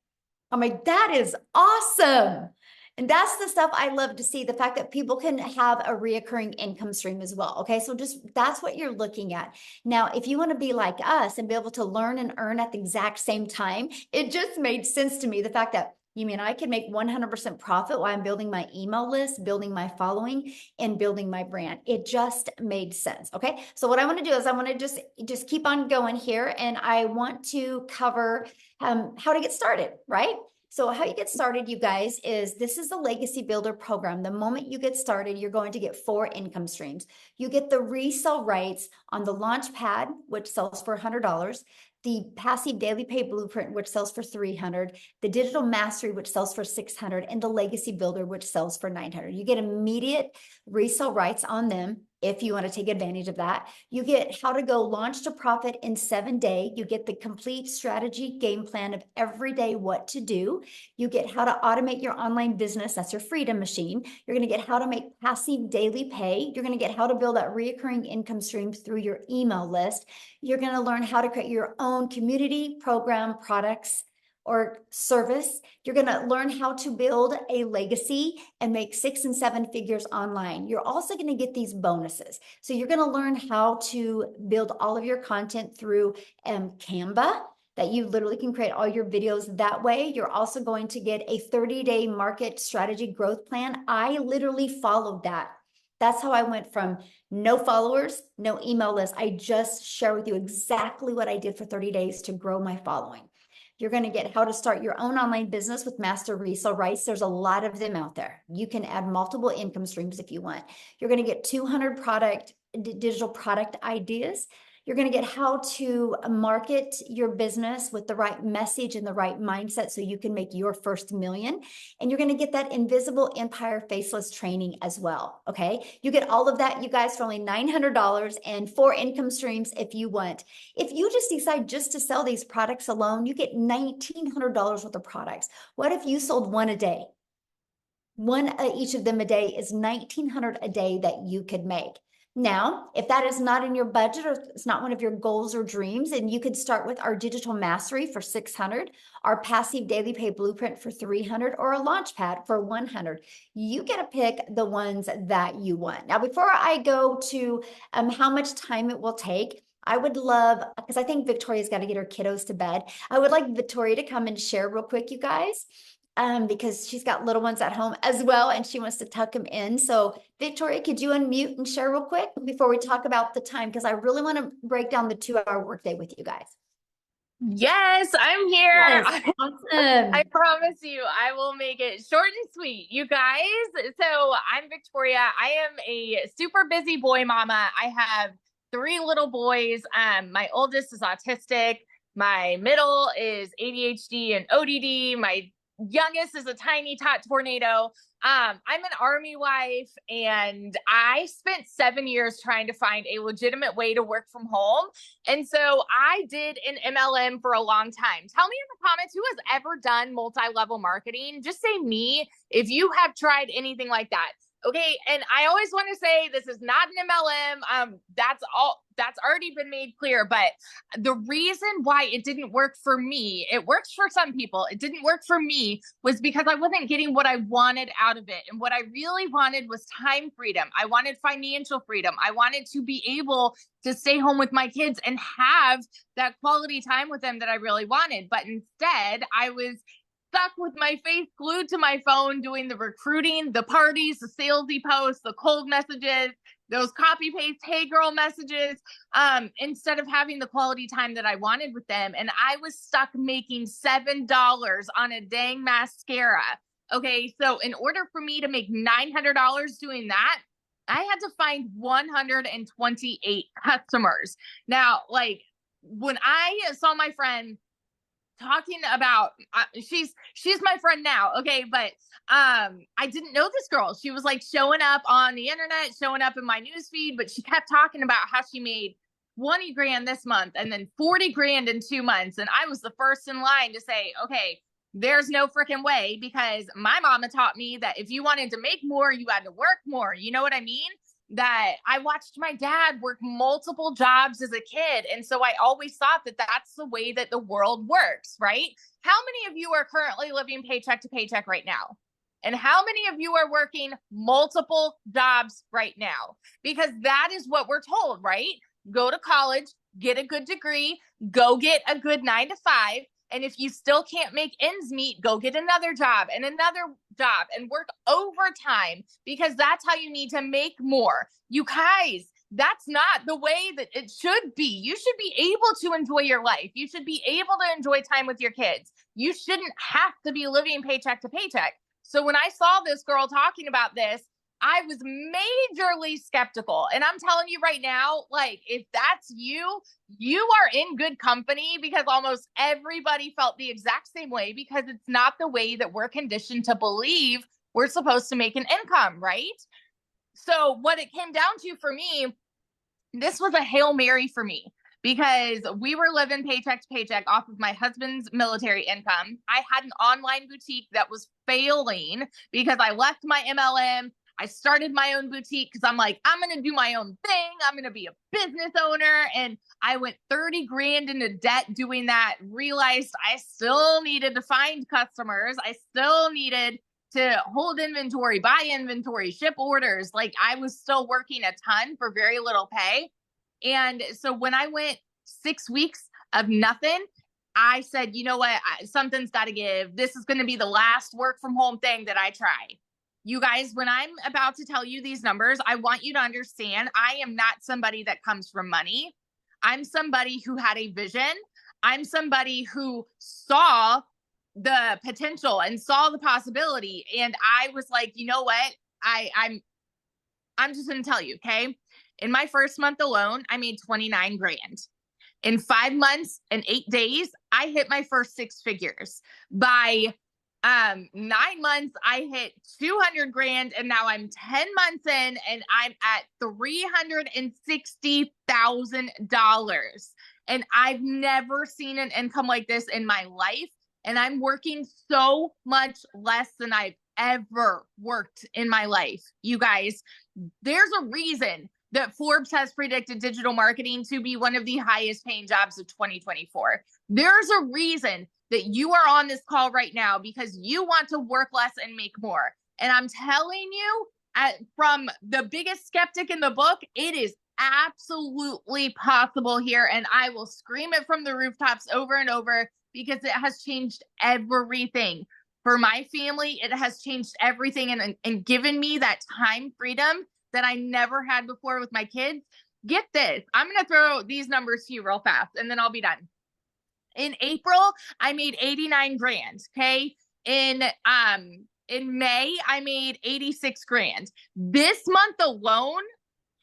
I'm like, that is awesome. And that's the stuff I love to see, the fact that people can have a reoccurring income stream as well. Okay. So just that's what you're looking at. Now, if you want to be like us and be able to learn and earn at the exact same time, it just made sense to me. The fact that you mean I can make 100% profit while I'm building my email list, building my following, and building my brand. It just made sense. Okay. So what I want to do is I want to just keep on going here, and I want to cover how to get started, right? So how you get started, you guys, is this is the Legacy Builder program. The moment you get started, you're going to get 4 income streams. You get the resale rights on the launch pad, which sells for $100, the passive daily pay blueprint, which sells for $300, the digital mastery, which sells for $600, and the Legacy Builder, which sells for $900. You get immediate resale rights on them if you want to take advantage of that. You get how to go launch to profit in 7 days. You get the complete strategy game plan of every day what to do. You get how to automate your online business. That's your freedom machine. You're going to get how to make passive daily pay. You're going to get how to build that reoccurring income stream through your email list. You're going to learn how to create your own community, program, products, or service. You're going to learn how to build a legacy and make 6 and 7 figures online. You're also going to get these bonuses. So you're going to learn how to build all of your content through Canva, that you literally can create all your videos that way. You're also going to get a 30-day market strategy growth plan. I literally followed that. That's how I went from no followers, no email list. I just share with you exactly what I did for 30 days to grow my following. You're going to get how to start your own online business with master resale rights. There's a lot of them out there. You can add multiple income streams if you want. You're going to get 200 digital product ideas. You're going to get how to market your business with the right message and the right mindset so you can make your first million. And you're going to get that invisible empire faceless training as well. Okay. You get all of that, you guys, for only $900 and 4 income streams if you want. If you just decide just to sell these products alone, you get $1,900 worth of products. What if you sold one a day? One each of them a day is $1,900 a day that you could make. Now, if that is not in your budget or it's not one of your goals or dreams, and you could start with our digital mastery for $600, our passive daily pay blueprint for $300, or a launch pad for $100. You get to pick the ones that you want. Now, before I go to how much time it will take, I would love, because I think Victoria's got to get her kiddos to bed. I would like Victoria to come and share real quick, you guys. Because she's got little ones at home as well, and she wants to tuck them in. So Victoria, could you unmute and share real quick before we talk about the time? Because I really want to break down the 2-hour workday with you guys. Yes, I'm here. Yes, awesome. I promise you, I will make it short and sweet, you guys. So I'm Victoria. I am a super busy boy mama. I have 3 little boys. My oldest is autistic. My middle is ADHD and ODD. My youngest is a tiny tot tornado. I'm an Army wife, and I spent 7 years trying to find a legitimate way to work from home. And so I did an MLM for a long time. Tell me in the comments, who has ever done multi-level marketing? Just say me if you have tried anything like that. Okay. And I always want to say this is not an MLM. That's already been made clear. But the reason why it didn't work for me, it works for some people, it didn't work for me, was because I wasn't getting what I wanted out of it. And what I really wanted was time freedom. I wanted financial freedom. I wanted to be able to stay home with my kids and have that quality time with them that I really wanted. But instead, I was stuck with my face glued to my phone, doing the recruiting, the parties, the salesy posts, the cold messages, those copy paste, hey girl messages, instead of having the quality time that I wanted with them. And I was stuck making $7 on a dang mascara. Okay. So in order for me to make $900 doing that, I had to find 128 customers. Now, like when I saw my friend talking about, she's my friend now. Okay. But, I didn't know this girl. She was like showing up on the internet, showing up in my newsfeed, but she kept talking about how she made 20 grand this month and then 40 grand in 2 months. And I was the first in line to say, okay, there's no freaking way, because my mama taught me that if you wanted to make more, you had to work more. You know what I mean? That I watched my dad work multiple jobs as a kid. And so I always thought that that's the way that the world works, right? How many of you are currently living paycheck to paycheck right now? And how many of you are working multiple jobs right now? Because that is what we're told, right? Go to college, get a good degree, go get a good 9 to 5. And if you still can't make ends meet, go get another job and work overtime, because that's how you need to make more. You guys, that's not the way that it should be. You should be able to enjoy your life. You should be able to enjoy time with your kids. You shouldn't have to be living paycheck to paycheck. So when I saw this girl talking about this, I was majorly skeptical. And I'm telling you right now, like, if that's you, you are in good company, because almost everybody felt the exact same way, because it's not the way that we're conditioned to believe we're supposed to make an income, right? So what it came down to for me, this was a Hail Mary for me, because we were living paycheck to paycheck off of my husband's military income. I had an online boutique that was failing because I left my MLM. I started my own boutique because I'm like, I'm going to do my own thing. I'm going to be a business owner. And I went 30 grand into debt doing that, realized I still needed to find customers. I still needed to hold inventory, buy inventory, ship orders. Like, I was still working a ton for very little pay. And so when I went 6 weeks of nothing, I said, you know what? Something's got to give. This is going to be the last work from home thing that I try. You guys, when I'm about to tell you these numbers, I want you to understand I am not somebody that comes from money. I'm somebody who had a vision. I'm somebody who saw the potential and saw the possibility. And I was like, you know what? I'm just going to tell you, okay? In my first month alone, I made 29 grand. In 5 months and 8 days, I hit my first 6 figures. By 9 months, I hit 200 grand, and now I'm 10 months in and I'm at $360,000. And I've never seen an income like this in my life. And I'm working so much less than I've ever worked in my life. You guys, there's a reason that Forbes has predicted digital marketing to be one of the highest paying jobs of 2024. There's a reason that you are on this call right now, because you want to work less and make more. And I'm telling you, from the biggest skeptic in the book, it is absolutely possible here. And I will scream it from the rooftops over and over, because it has changed everything. For my family, it has changed everything and given me that time freedom that I never had before with my kids. Get this. I'm going to throw these numbers to you real fast, and then I'll be done. In April, I made 89 grand. Okay. In May, I made 86 grand. This month alone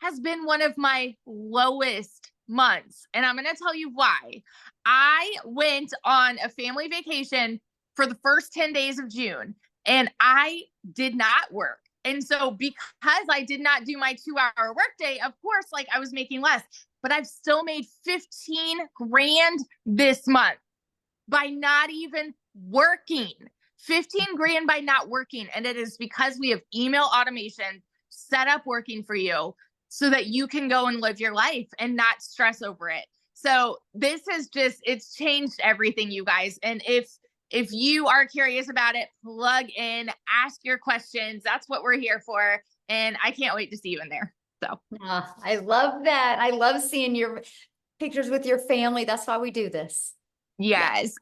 has been one of my lowest months. And I'm going to tell you why. I went on a family vacation for the first 10 days of June, and I did not work. And so because I did not do my 2-hour workday, of course, like, I was making less, but I've still made 15 grand this month by not even working. 15 grand by not working. And it is because we have email automation set up working for you so that you can go and live your life and not stress over it. So this is just, it's changed everything, you guys. And if you are curious about it, plug in, ask your questions. That's what we're here for. And I can't wait to see you in there. So I love that. I love seeing your pictures with your family. That's why we do this. yes.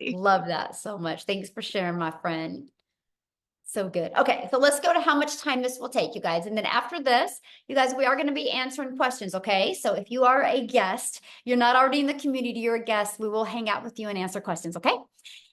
Love that so much. Thanks for sharing, my friend. So good. Okay, so let's go to how much time this will take, you guys. And then after this, you guys, we are going to be answering questions, okay? So if you are a guest, you're not already in the community, you're a guest, we will hang out with you and answer questions, okay?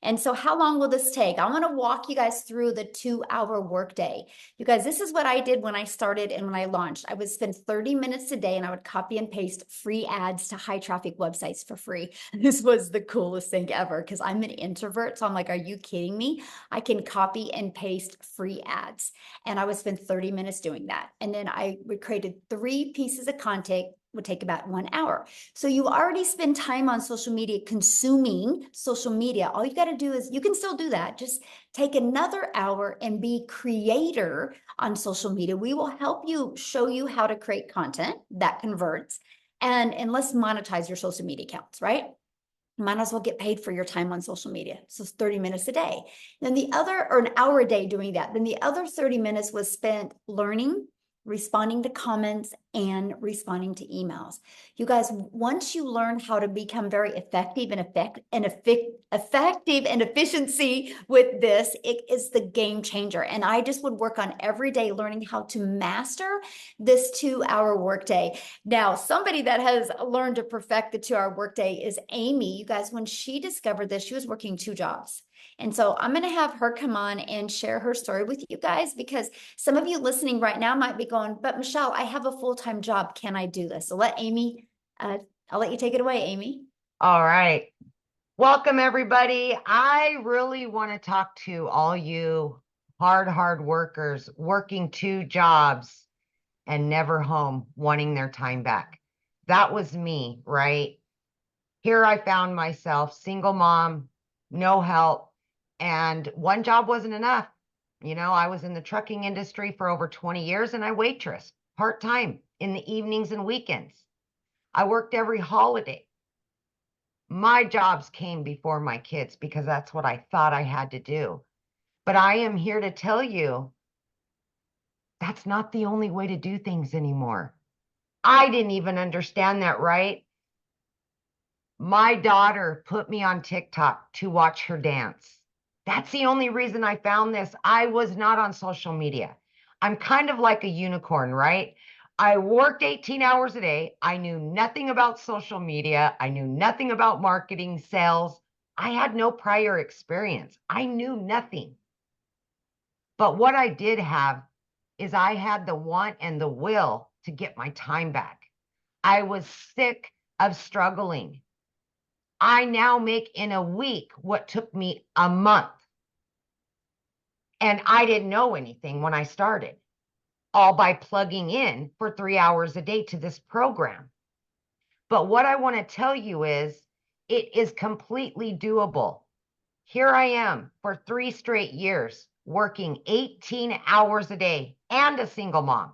And so how long will this take? I want to walk you guys through the 2-hour workday. You guys, this is what I did when I started and when I launched. I would spend 30 minutes a day and I would copy and paste free ads to high traffic websites for free. This was the coolest thing ever because I'm an introvert. So I'm like, are you kidding me? I can copy and paste free ads. And I would spend 30 minutes doing that. And then I created 3 pieces of content, would take about 1 hour. So you already spend time on social media, consuming social media. All you got to do is, you can still do that. Just take another hour and be creator on social media. We will help you, show you how to create content that converts, and let's monetize your social media accounts, right? might as well get paid for your time on social media. So it's 30 minutes a day. Then the other, or an hour a day doing that. Then the other 30 minutes was spent learning, responding to comments, and responding to emails. You guys, once you learn how to become very effective and efficiency with this, it is the game changer. And I just would work on every day learning how to master this 2-hour workday. Now, somebody that has learned to perfect the 2-hour workday is Amy. You guys, when she discovered this, she was working 2 jobs. And so I'm going to have her come on and share her story with you guys, because some of you listening right now might be going, but Michelle, I have a full-time job. Can I do this? So let Amy, I'll let you take it away, Amy. All right. Welcome, everybody. I really want to talk to all you hard workers working 2 jobs and never home, wanting their time back. That was me, right? Here I found myself, single mom, no help, and 1 job wasn't enough. You know, I was in the trucking industry for over 20 years and I waitressed part-time in the evenings and weekends. I worked every holiday. My jobs came before my kids because that's what I thought I had to do. But I am here to tell you that's not the only way to do things anymore. I didn't even understand that, right? My daughter put me on TikTok to watch her dance. That's the only reason I found this. I was not on social media. I'm kind of like a unicorn, right? I worked 18 hours a day. I knew nothing about social media. I knew nothing about marketing, sales. I had no prior experience. I knew nothing. But what I did have is I had the want and the will to get my time back. I was sick of struggling. I now make in a week what took me a month. And I didn't know anything when I started, all by plugging in for 3 hours a day to this program. But what I want to tell you is it is completely doable. Here I am for 3 straight years, working 18 hours a day and a single mom.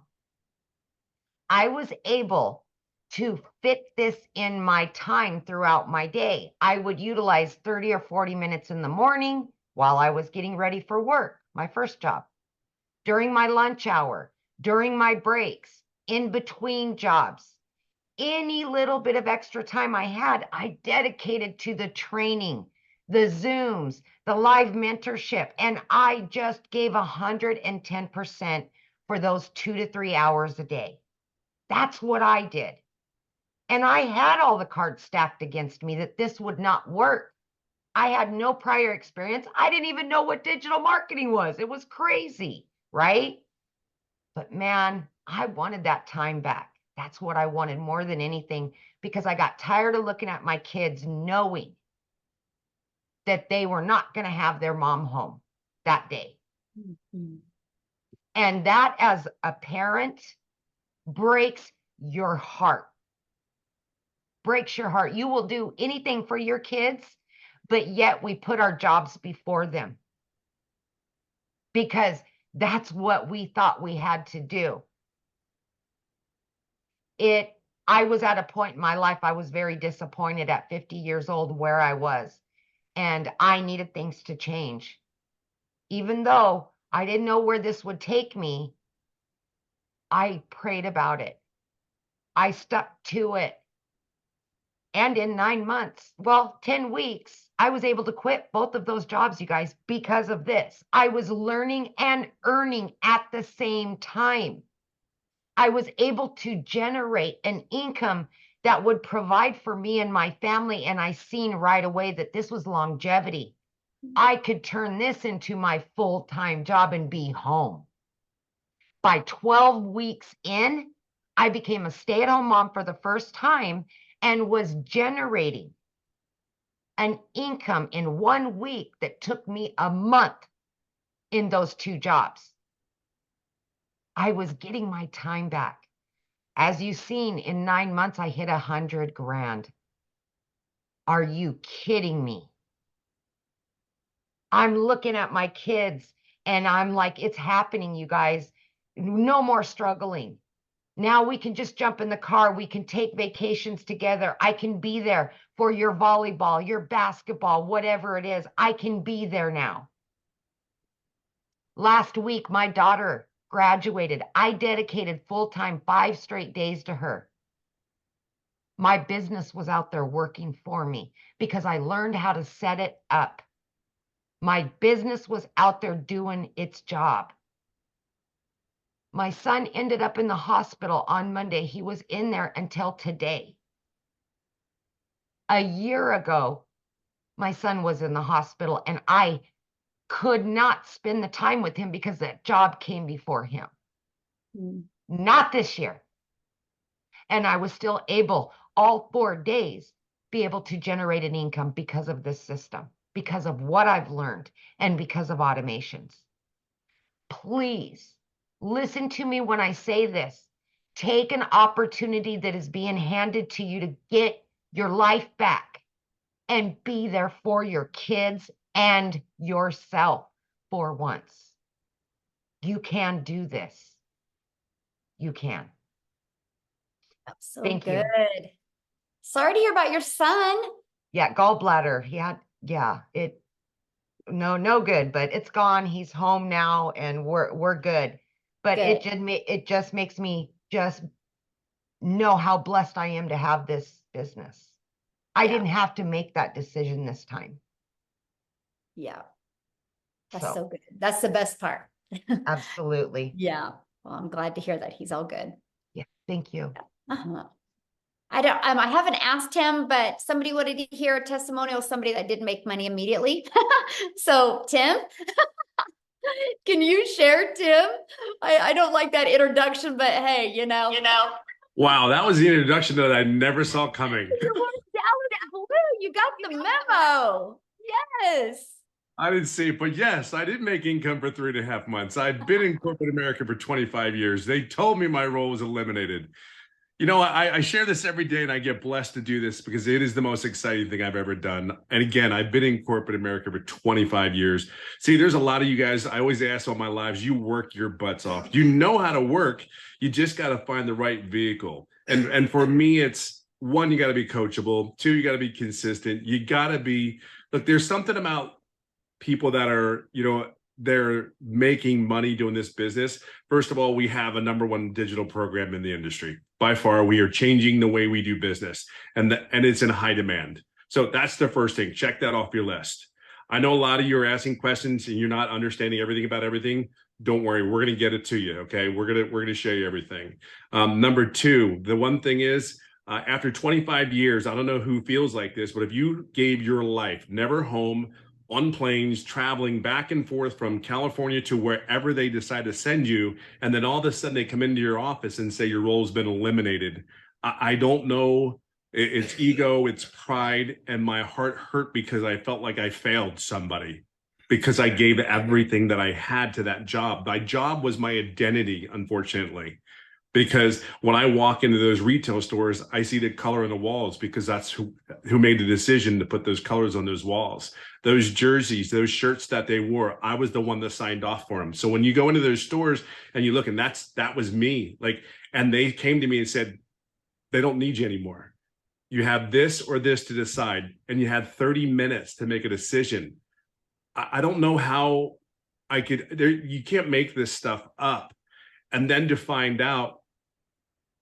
I was able to fit this in my time throughout my day. I would utilize 30 or 40 minutes in the morning while I was getting ready for work, my first job, during my lunch hour, during my breaks, in between jobs. Any little bit of extra time I had, I dedicated to the training, the Zooms, the live mentorship, and I just gave 110% for those 2 to 3 hours a day. That's what I did. And I had all the cards stacked against me that this would not work. I had no prior experience. I didn't even know what digital marketing was. It was crazy, right? But man, I wanted that time back. That's what I wanted more than anything, because I got tired of looking at my kids knowing that they were not going to have their mom home that day. Mm-hmm. And that, as a parent, breaks your heart. Breaks your heart. You will do anything for your kids, but yet we put our jobs before them because that's what we thought we had to do. I was at a point in my life, I was very disappointed at 50 years old where I was, and I needed things to change. Even though I didn't know where this would take me, I prayed about it. I stuck to it. And in 9 months, 10 weeks, I was able to quit both of those jobs, you guys, because of this. I was learning and earning at the same time. I was able to generate an income that would provide for me and my family. And I seen right away that this was longevity. I could turn this into my full-time job and be home. By 12 weeks in, I became a stay-at-home mom for the first time and was generating an income in 1 week that took me a month in those 2 jobs. I was getting my time back. As you've seen, in 9 months, I hit 100 grand. Are you kidding me? I'm looking at my kids and I'm like, it's happening, you guys. No more struggling. Now we can just jump in the car. We can take vacations together. I can be there for your volleyball, your basketball, whatever it is. I can be there now. Last week, my daughter graduated. I dedicated full-time 5 straight days to her. My business was out there working for me because I learned how to set it up. My business was out there doing its job. My son ended up in the hospital on Monday. He was in there until today. A year ago, my son was in the hospital and I could not spend the time with him because that job came before him. Not this year. And I was still able, all 4 days, be able to generate an income because of this system, because of what I've learned, and because of automations. Please listen to me when I say this. Take an opportunity that is being handed to you to get your life back and be there for your kids and yourself for once. You can do this. You can. That's so Thank good. you. Sorry to hear about your son. Yeah, gallbladder. No good, but it's gone. He's home now and we're good. But Good. it just makes me just know how blessed I am to have this business. I didn't have to make that decision this time. Yeah. That's so good. That's the best part. Absolutely. Yeah. Well, I'm glad to hear that he's all good. Yeah, thank you. Uh-huh. I haven't asked him, but somebody wanted to hear a testimonial of somebody that didn't make money immediately. So Tim, can you share, Tim? I don't like that introduction, but hey, you know. Wow, that was the introduction that I never saw coming. You were down blue. You got the memo. Yes. I didn't see it, but yes, I did make income for 3.5 months. I've been in corporate America for 25 years. They told me my role was eliminated. You know, I share this every day and I get blessed to do this because it is the most exciting thing I've ever done. And again, I've been in corporate America for 25 years. See, there's a lot of you guys, I always ask all my lives, you work your butts off. You know how to work. You just got to find the right vehicle. And for me, it's 1, you got to be coachable. 2, you got to be consistent. You got to be, look, there's something about people that are, they're making money doing this business. First of all, we have a #1 digital program in the industry. By far, we are changing the way we do business, and it's in high demand. So that's the first thing. Check that off your list. I know a lot of you are asking questions and you're not understanding everything about everything. Don't worry, we're going to get it to you. Okay, we're gonna show you everything. #2, the one thing is, after 25 years, I don't know who feels like this, but if you gave your life never home, on planes, traveling back and forth from California to wherever they decide to send you, and then all of a sudden they come into your office and say your role's been eliminated. I don't know. It's ego, it's pride, and my heart hurt because I felt like I failed somebody because I gave everything that I had to that job. My job was my identity, unfortunately. Because when I walk into those retail stores, I see the color on the walls because that's who made the decision to put those colors on those walls. Those jerseys, those shirts that they wore, I was the one that signed off for them. So when you go into those stores and you look, and that was me. And they came to me and said, they don't need you anymore. You have this or this to decide, and you had 30 minutes to make a decision. I don't know how you can't make this stuff up. And then to find out,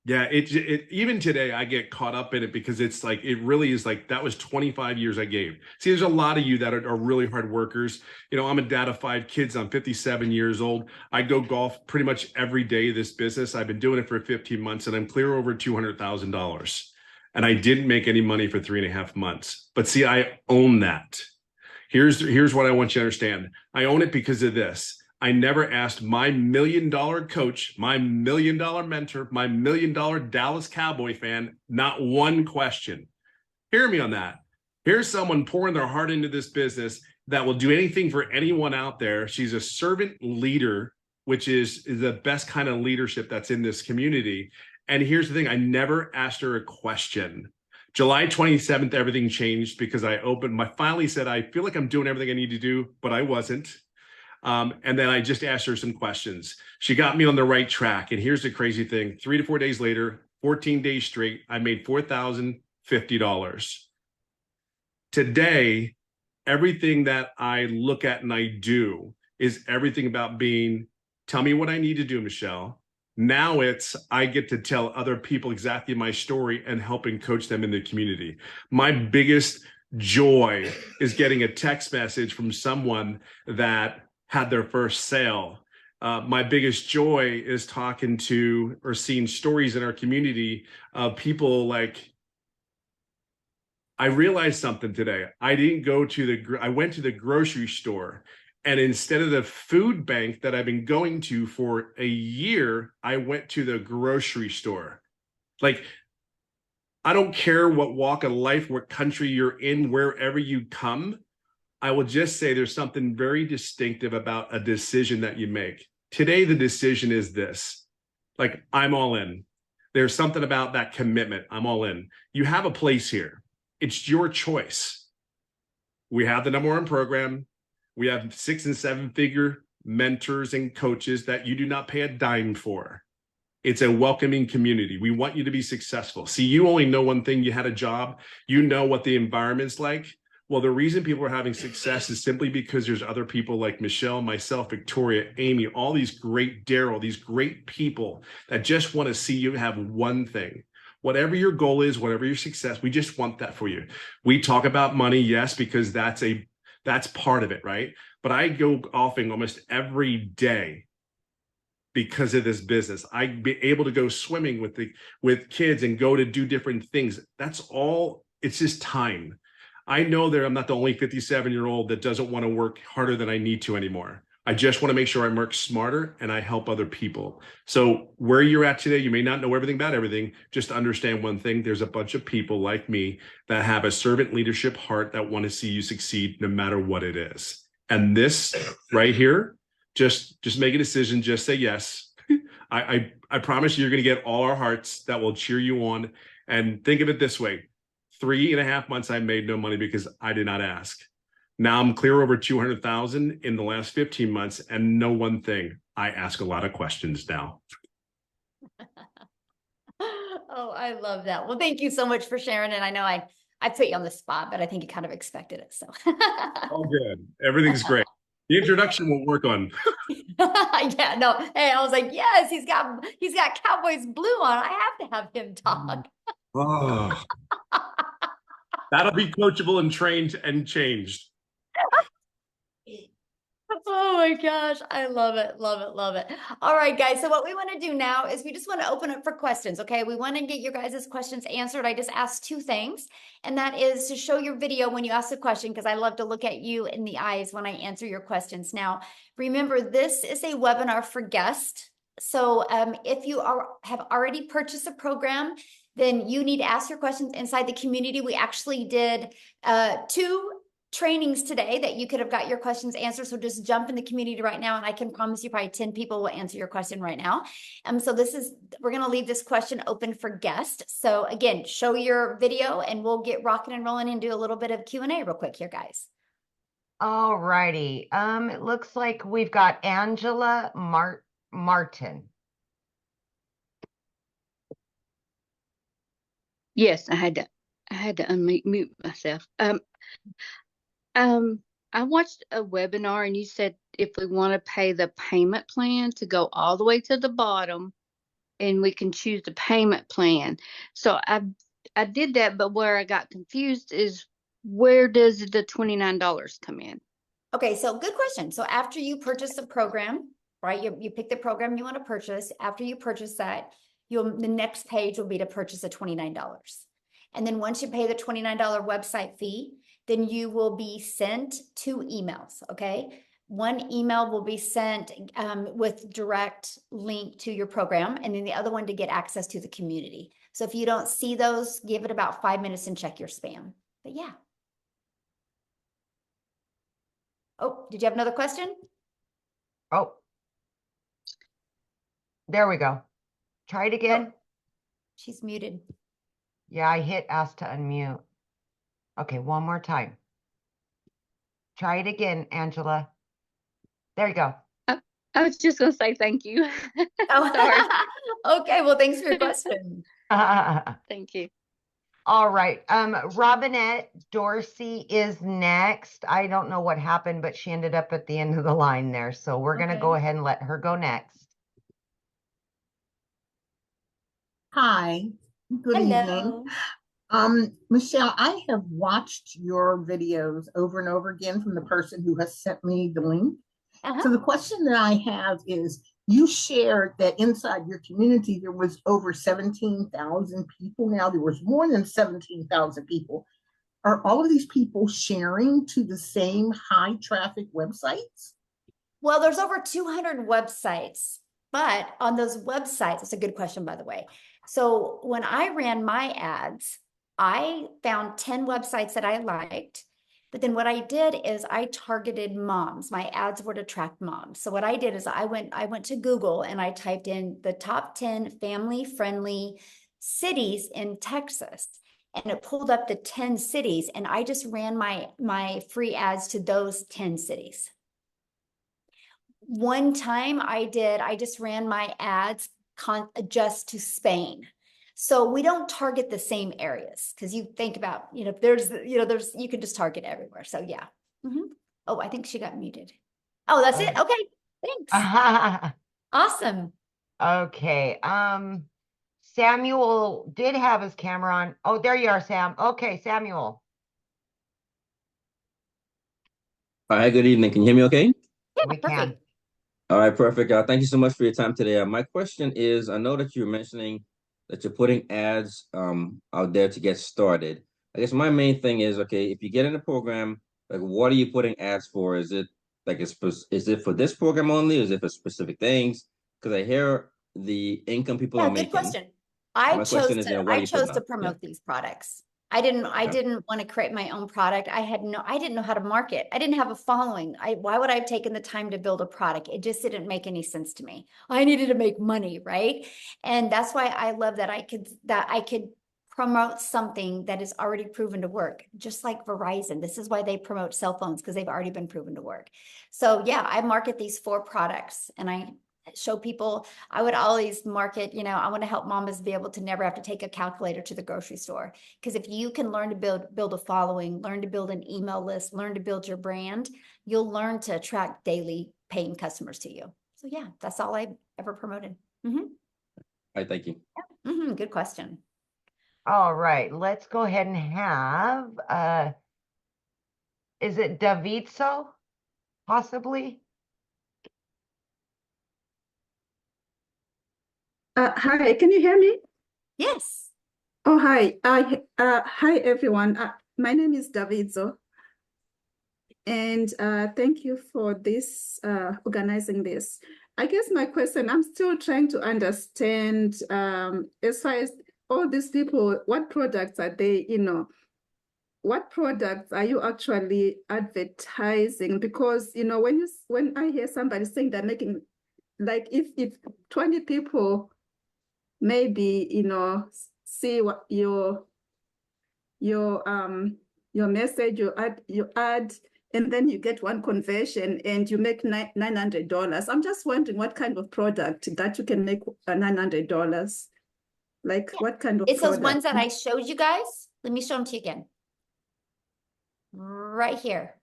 yeah, it even today I get caught up in it because it's like, it really is like, that was 25 years I gave. See, there's a lot of you that are really hard workers. I'm a dad of 5 kids. I'm 57 years old. I go golf pretty much every day of this business. I've been doing it for 15 months and I'm clear over $200,000. And I didn't make any money for 3.5 months. But see, I own that. Here's what I want you to understand. I own it because of this. I never asked my $1 million coach, my $1 million mentor, my $1 million Dallas Cowboy fan, not one question. Hear me on that. Here's someone pouring their heart into this business that will do anything for anyone out there. She's a servant leader, which is the best kind of leadership that's in this community. And here's the thing. I never asked her a question. July 27th, everything changed because I finally said, I feel like I'm doing everything I need to do, but I wasn't. And then I just asked her some questions. She got me on the right track. And here's the crazy thing. 3 to 4 days later, 14 days straight, I made $4,050. Today, everything that I look at and I do is everything about being, tell me what I need to do, Michelle. Now it's, I get to tell other people exactly my story and helping coach them in the community. My biggest joy is getting a text message from someone that had their first sale. My biggest joy is talking to or seeing stories in our community of people like, I realized something today. I went to the grocery store, and instead of the food bank that I've been going to for a year, I went to the grocery store. Like, I don't care what walk of life, what country you're in, wherever you come. I will just say there's something very distinctive about a decision that you make. Today, the decision is this. Like, I'm all in. There's something about that commitment. I'm all in. You have a place here. It's your choice. We have the #1 program. We have 6 and 7 figure mentors and coaches that you do not pay a dime for. It's a welcoming community. We want you to be successful. See, you only know one thing. You had a job. You know what the environment's like. Well, the reason people are having success is simply because there's other people like Michelle, myself, Victoria, Amy, all these great Daryl, these great people that just want to see you have one thing. Whatever your goal is, whatever your success, we just want that for you. We talk about money, yes, because that's part of it, right? But I go golfing almost every day because of this business. I'd be able to go swimming with kids and go to do different things. That's all. It's just time. I know that I'm not the only 57-year-old that doesn't want to work harder than I need to anymore. I just want to make sure I work smarter and I help other people. So where you're at today, you may not know everything about everything. Just understand one thing. There's a bunch of people like me that have a servant leadership heart that want to see you succeed no matter what it is. And this right here, just make a decision. Just say yes. I promise you're going to get all our hearts that will cheer you on. And think of it this way. 3.5 months, I made no money because I did not ask. Now I'm clear over 200,000 in the last 15 months, and know one thing, I ask a lot of questions now. Oh, I love that. Well, thank you so much for sharing. And I know I put you on the spot, but I think you kind of expected it. So All good. Everything's great. The introduction will work on. yeah, no. Hey, I was like, yes, he's got Cowboys blue on. I have to have him talk. Oh, that'll be coachable and trained and changed. Oh my gosh, I love it, love it, love it. All right, guys. So what we want to do now is we just want to open up for questions. Okay, we want to get your guys' questions answered. I just asked 2 things, and that is to show your video when you ask a question, because I love to look at you in the eyes when I answer your questions. Now, remember, this is a webinar for guests. So if you have already purchased a program, then you need to ask your questions inside the community. We actually did 2 trainings today that you could have got your questions answered. So just jump in the community right now, and I can promise you probably 10 people will answer your question right now. So we're going to leave this question open for guests. So again, show your video and we'll get rocking and rolling and do a little bit of Q&A real quick here, guys. All righty. It looks like we've got Angela Martin. Yes, I had to unmute myself. I watched a webinar and you said if we want to pay the payment plan to go all the way to the bottom, and we can choose the payment plan. So I did that, but where I got confused is, where does the $29 come in? Okay, so good question. So after you purchase a program, right? You pick the program you want to purchase. After you purchase that, the next page will be to purchase a $29. And then once you pay the $29 website fee, then you will be sent 2 emails, okay? One email will be sent with direct link to your program, and then the other one to get access to the community. So if you don't see those, give it about 5 minutes and check your spam. But yeah. Oh, did you have another question? Oh, there we go. Try it again. Oh, she's muted. Yeah, I hit ask to unmute. Okay, one more time. Try it again, Angela. There you go. I was just going to say thank you. Oh, Sorry. okay. Well, thanks for your question. Thank you. All right. Robinette Dorsey is next. I don't know what happened, but she ended up at the end of the line there. So we're going to go ahead and let her go next. Hi, good Hello. evening. Michelle, I have watched your videos over and over again from the person who has sent me the link. Uh-huh. So the question that I have is, you shared that inside your community, there was over 17,000 people. Now there was more than 17,000 people. Are all of these people sharing to the same high traffic websites? Well, there's over 200 websites, but on those websites, it's a good question, by the way. So when I ran my ads, I found 10 websites that I liked. But then what I did is I targeted moms. My ads were to attract moms. So what I did is I went to Google and I typed in the top 10 family-friendly cities in Texas. And it pulled up the 10 cities, and I just ran my free ads to those 10 cities. One time I just ran my ads just to Spain. So we don't target the same areas, because you think about, there's you can just target everywhere. So yeah. Oh, I think she got muted. Oh, that's it. Okay. Thanks. Awesome. Okay. Samuel did have his camera on. Oh, there you are, Sam. Okay, Samuel. Hi, good evening. Can you hear me okay? Yeah, We perfect. can. All right, perfect. Thank you so much for your time today. My question is, I know that you're mentioning that you're putting ads out there to get started. I guess my main thing is, okay, if you get in a program, like what are you putting ads for? Is it like is it for this program only? Is it for specific things? Because I hear the income people are Yeah, good making. question. My question is, what are I you putting chose to out? promote these products. I didn't want to create my own product. I didn't know how to market. I didn't have a following. Why would I have taken the time to build a product? It just didn't make any sense to me. I needed to make money, right? And that's why I love that I could promote something that is already proven to work, just like Verizon. This is why they promote cell phones, because they've already been proven to work. So yeah, I market these 4 products, and I show people. I would always market, I want to help mamas be able to never have to take a calculator to the grocery store. Because if you can learn to build a following, learn to build an email list, learn to build your brand, you'll learn to attract daily paying customers to you. So yeah, that's all I ever promoted. All right, thank you. Good question. All right, let's go ahead and have, is it Davidso, possibly? Hi, can you hear me? Yes. Oh, hi. Hi, everyone. My name is Davidzo, and thank you for this, organizing this. I guess my question, I'm still trying to understand, as far as all these people, what products are they, what products are you actually advertising? Because, when I hear somebody saying they're making, like if 20 people maybe see what your message, you add, and then you get one conversion and you make $900. I'm just wondering what kind of product that you can make $900, like what kind of It's those product? ones that I showed you guys. Let me show them to you again. Right here.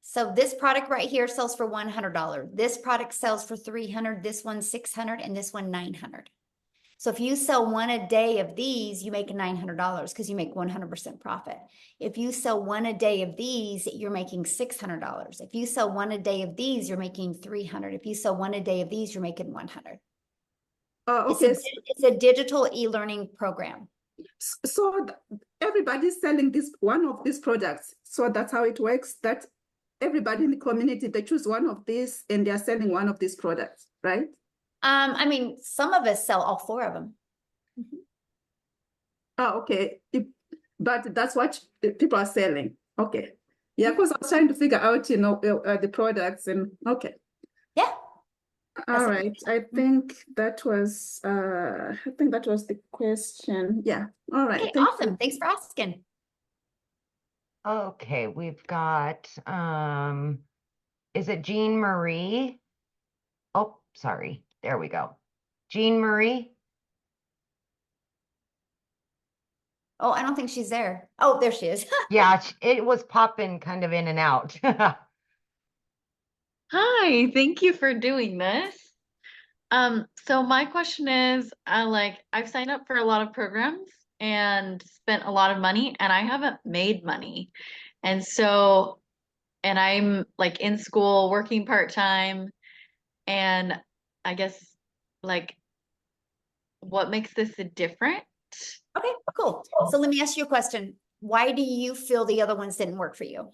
So this product right here sells for $100. This product sells for $300. This one $600, and this one $900. So if you sell one a day of these, you make $900 because you make 100% profit. If you sell one a day of these, you're making $600. If you sell one a day of these, you're making $300. If you sell one a day of these, you're making $100. Okay. It's a digital e-learning program. So everybody's selling one of these products. So that's how it works. That everybody in the community, they choose one of these and they're selling one of these products, right? I mean, some of us sell all 4 of them. Oh, okay. But that's what people are selling. Okay. Yeah, because I was trying to figure out, the products and okay. Yeah. All right. I think that was the question. Yeah. All right. Okay, Thank awesome. you. Thanks for asking. Okay, we've got, is it Jean Marie? Oh, sorry. There we go. Jean Marie. Oh, I don't think she's there. Oh, there she is. Yeah, it was popping kind of in and out. Hi, thank you for doing this. So my question is, I've signed up for a lot of programs and spent a lot of money and I haven't made money. And so, and I'm like in school working part-time and I guess like what makes this a different? Okay, cool. So let me ask you a question. Why do you feel the other ones didn't work for you?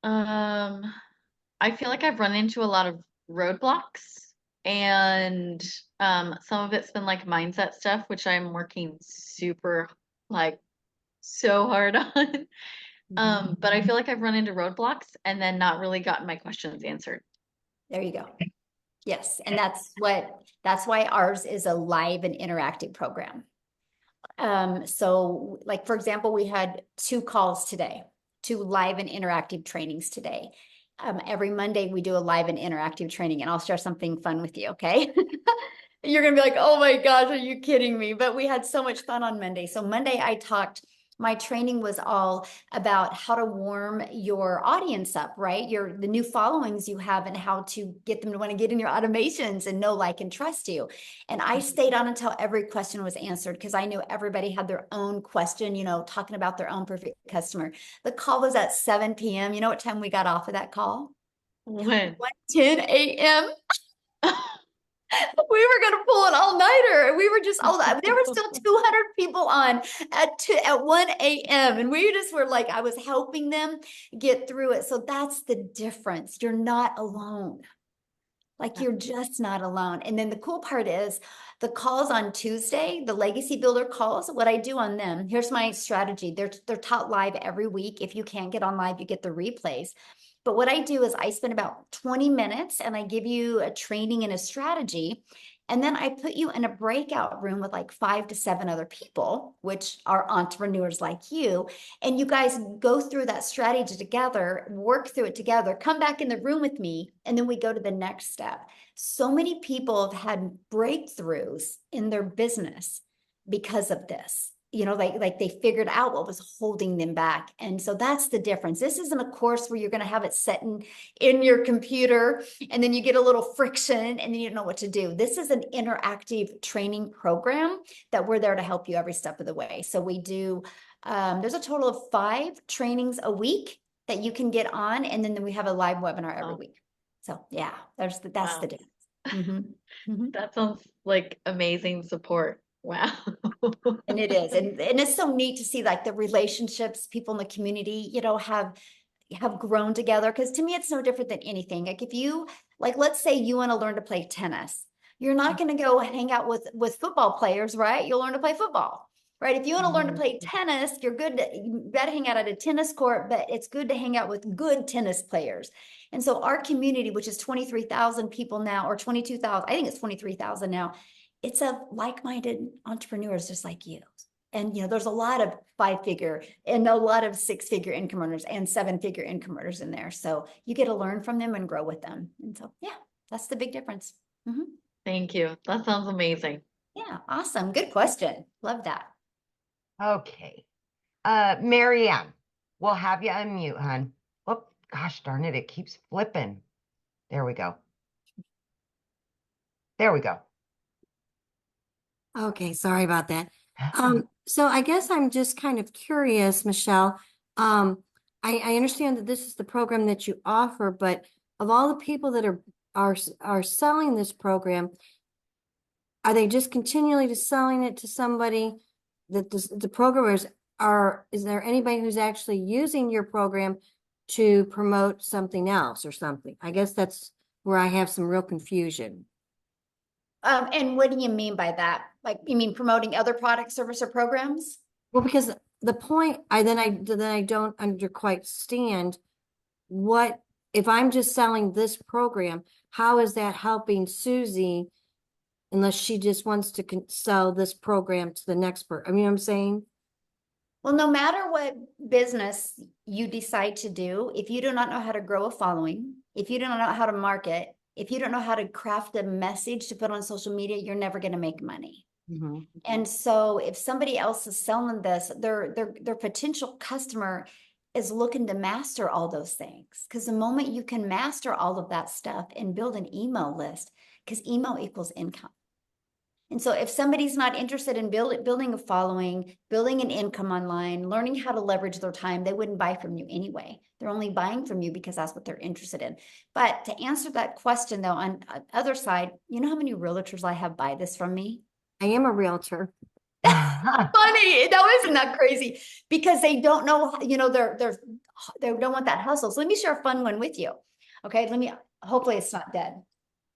I feel like I've run into a lot of roadblocks and some of it's been like mindset stuff, which I'm working super like so hard on. But I feel like I've run into roadblocks and then not really gotten my questions answered. There you go. Yes, and that's why ours is a live and interactive program. So like, for example, we had 2 calls today, 2 live and interactive trainings today. Every Monday we do a live and interactive training, and I'll share something fun with you, okay? You're gonna be like, oh my gosh, are you kidding me? But we had so much fun on Monday. So Monday my training was all about how to warm your audience up, right? The new followings you have and how to get them to want to get in your automations and know, like, and trust you. And I stayed on until every question was answered because I knew everybody had their own question, talking about their own perfect customer. The call was at 7 p.m. You know what time we got off of that call? When? 10 a.m. We were going to pull an all-nighter. We were just, there were still 200 people on at 1 a.m. And we just were like, I was helping them get through it. So that's the difference. You're not alone. Like, you're just not alone. And then the cool part is the calls on Tuesday, the Legacy Builder calls, what I do on them, here's my strategy. They're taught live every week. If you can't get on live, you get the replays. But what I do is I spend about 20 minutes and I give you a training and a strategy. And then I put you in a breakout room with like 5 to 7 other people, which are entrepreneurs like you. And you guys go through that strategy together, work through it together, come back in the room with me, and then we go to the next step. So many people have had breakthroughs in their business because of this. Like they figured out what was holding them back. And so that's the difference. This isn't a course where you're going to have it set in your computer and then you get a little friction and then you don't know what to do. This is an interactive training program that we're there to help you every step of the way. So we do, there's a total of 5 trainings a week that you can get on. And then we have a live webinar every week. So yeah, that's the difference. Mm-hmm. That sounds like amazing support. Wow. And it is. And it's so neat to see like the relationships people in the community, have grown together. Because to me, it's no different than anything. Like if you, like, let's say you want to learn to play tennis, you're not going to go hang out with football players, right? You'll learn to play football, right? If you want to learn to play tennis, you got to hang out at a tennis court, but it's good to hang out with good tennis players. And so our community, which is 23,000 people now, or 22,000, I think it's 23,000 now, it's of like-minded entrepreneurs just like you. And there's a lot of 5-figure and a lot of 6-figure income earners and 7-figure income earners in there. So you get to learn from them and grow with them. And so, yeah, that's the big difference. Mm-hmm. Thank you. That sounds amazing. Yeah, awesome. Good question. Love that. Okay. Marianne, we'll have you unmute, hon. Oh, gosh darn it. It keeps flipping. There we go. There we go. Okay, sorry about that. So I guess I'm just kind of curious, Michelle. I understand that this is the program that you offer, but of all the people that are selling this program, are they just continually just selling it to somebody that the programmers is there anybody who's actually using your program to promote something else or something? I guess that's where I have some real confusion. And what do you mean by that? Like, you mean promoting other products, service, or programs? Well, because the point I don't quite stand what if I'm just selling this program, how is that helping Susie unless she just wants to sell this program to the next person? I mean, what I'm saying? Well, no matter what business you decide to do, if you do not know how to grow a following, if you don't know how to market, if you don't know how to craft a message to put on social media, you're never going to make money. And so if somebody else is selling this, their potential customer is looking to master all those things. Because the moment you can master all of that stuff and build an email list, because email equals income. And so if somebody's not interested in building a following, building an income online, learning how to leverage their time, they wouldn't buy from you anyway. They're only buying from you because that's what they're interested in. But to answer that question though, on the other side, you know how many realtors I have buy this from me? I am a realtor. Funny. No, isn't that crazy? Because they don't know, they don't want that hustle. So let me share a fun one with you. Okay. Hopefully it's not dead.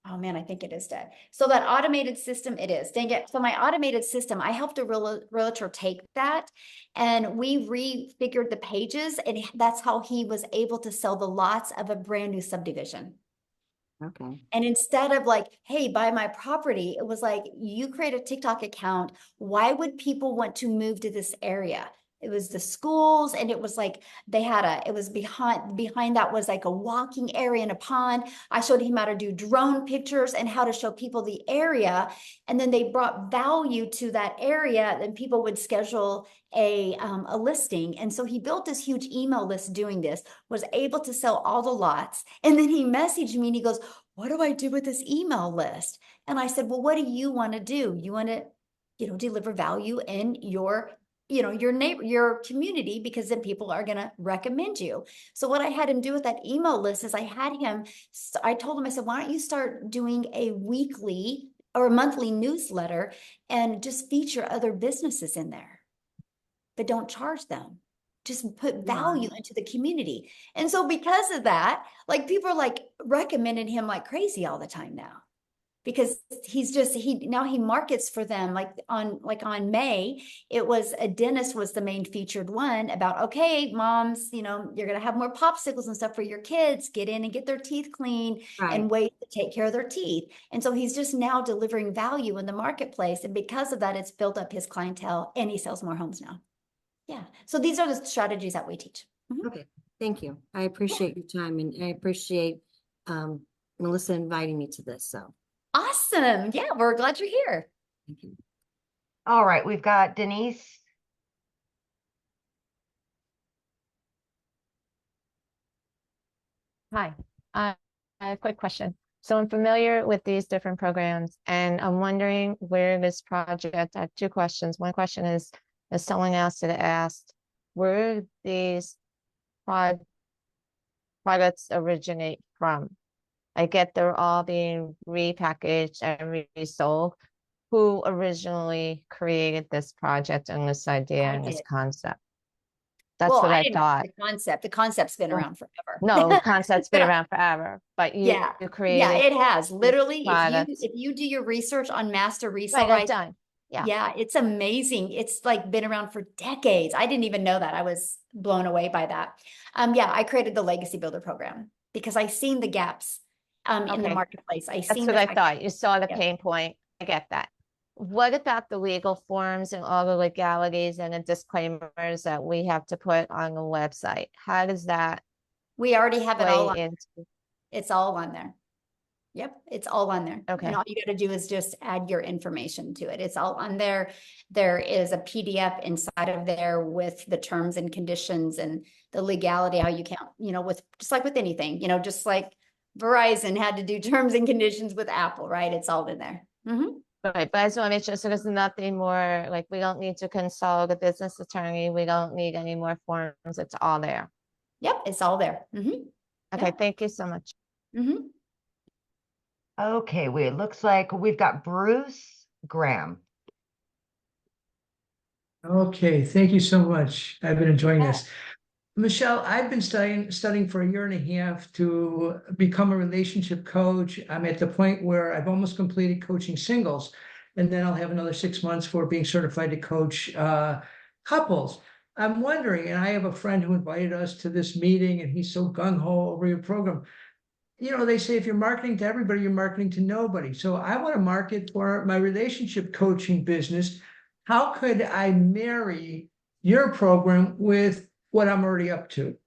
Oh man, I think it is dead. So that automated system, it is. Dang it. So my automated system, I helped a realtor take that and we refigured the pages, and that's how he was able to sell the lots of a brand new subdivision. Okay. And instead of like, hey, buy my property, it was like, you create a TikTok account. Why would people want to move to this area? It was the schools, and it was like it was behind that was like a walking area and a pond. I showed him how to do drone pictures and how to show people the area. And then they brought value to that area, and people would schedule a listing. And so he built this huge email list doing this, was able to sell all the lots. And then he messaged me and he goes, what do I do with this email list? And I said, well, what do you want to do? You want to, deliver value in your neighbor, your community, because then people are going to recommend you. So what I had him do with that email list is I told him, I said, why don't you start doing a weekly or a monthly newsletter and just feature other businesses in there, but don't charge them. Just put value into the community. And so because of that, like people are like recommending him like crazy all the time now. Because now he markets for them like on May, it was a dentist was the main featured one about, okay, moms, you're going to have more popsicles and stuff for your kids, get in and get their teeth cleaned and wait to take care of their teeth. And so he's just now delivering value in the marketplace. And because of that, it's built up his clientele and he sells more homes now. Yeah. So these are the strategies that we teach. Okay. Thank you. I appreciate your time, and I appreciate Melissa inviting me to this. So. Awesome. Yeah, we're glad you're here. Thank you. All right, we've got Denise. Hi, a quick question. So I'm familiar with these different programs, and I'm wondering where this project, I have two questions. One question is, as someone else had asked, where these products originate from? I get they're all being repackaged and resold. Who originally created this project and this idea and this concept? That's what I thought. The concept's been around forever. No, the concept's been around forever, but you created. Yeah, it has. Literally, if you do your research on master resale, right, done. Yeah, it's amazing. It's like been around for decades. I didn't even know that. I was blown away by that. I created the Legacy Builder program because I seen the gaps in the marketplace. That's what I thought. You saw the pain point. I get that. What about the legal forms and all the legalities and the disclaimers that we have to put on the website? How does that? We already have it all on. It's all on there. Yep, it's all on there. Okay. And all you got to do is just add your information to it. It's all on there. There is a PDF inside of there with the terms and conditions and the legality, how you can't, with just like with anything, just like Verizon had to do terms and conditions with Apple, right? It's all in there. Right, but I just want to make sure so there's nothing more, like we don't need to consult a business attorney. We don't need any more forms. It's all there. Yep, it's all there. Okay, thank you so much. Okay, it looks like we've got Bruce Graham. Okay, thank you so much. I've been enjoying this. Michelle, I've been studying for a year and a half to become a relationship coach. I'm at the point where I've almost completed coaching singles, and then I'll have another 6 months for being certified to coach couples. I'm wondering, and I have a friend who invited us to this meeting, and he's so gung-ho over your program. They say if you're marketing to everybody, you're marketing to nobody. So I want to market for my relationship coaching business. How could I marry your program with what I'm already up to?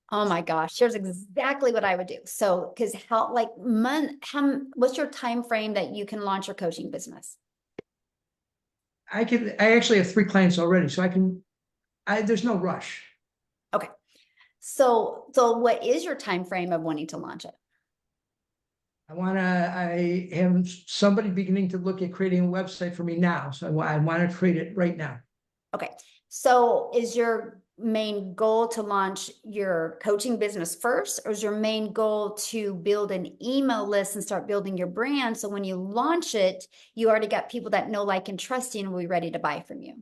Oh my gosh, here's exactly what I would do. So, because what's your time frame that you can launch your coaching business? I actually have 3 clients already, so there's no rush. Okay. So what is your time frame of wanting to launch it? I have somebody beginning to look at creating a website for me now. So I want to create it right now. Okay. So is your main goal to launch your coaching business first, or is your main goal to build an email list and start building your brand? So when you launch it, you already got people that know, like, and trust you and will be ready to buy from you.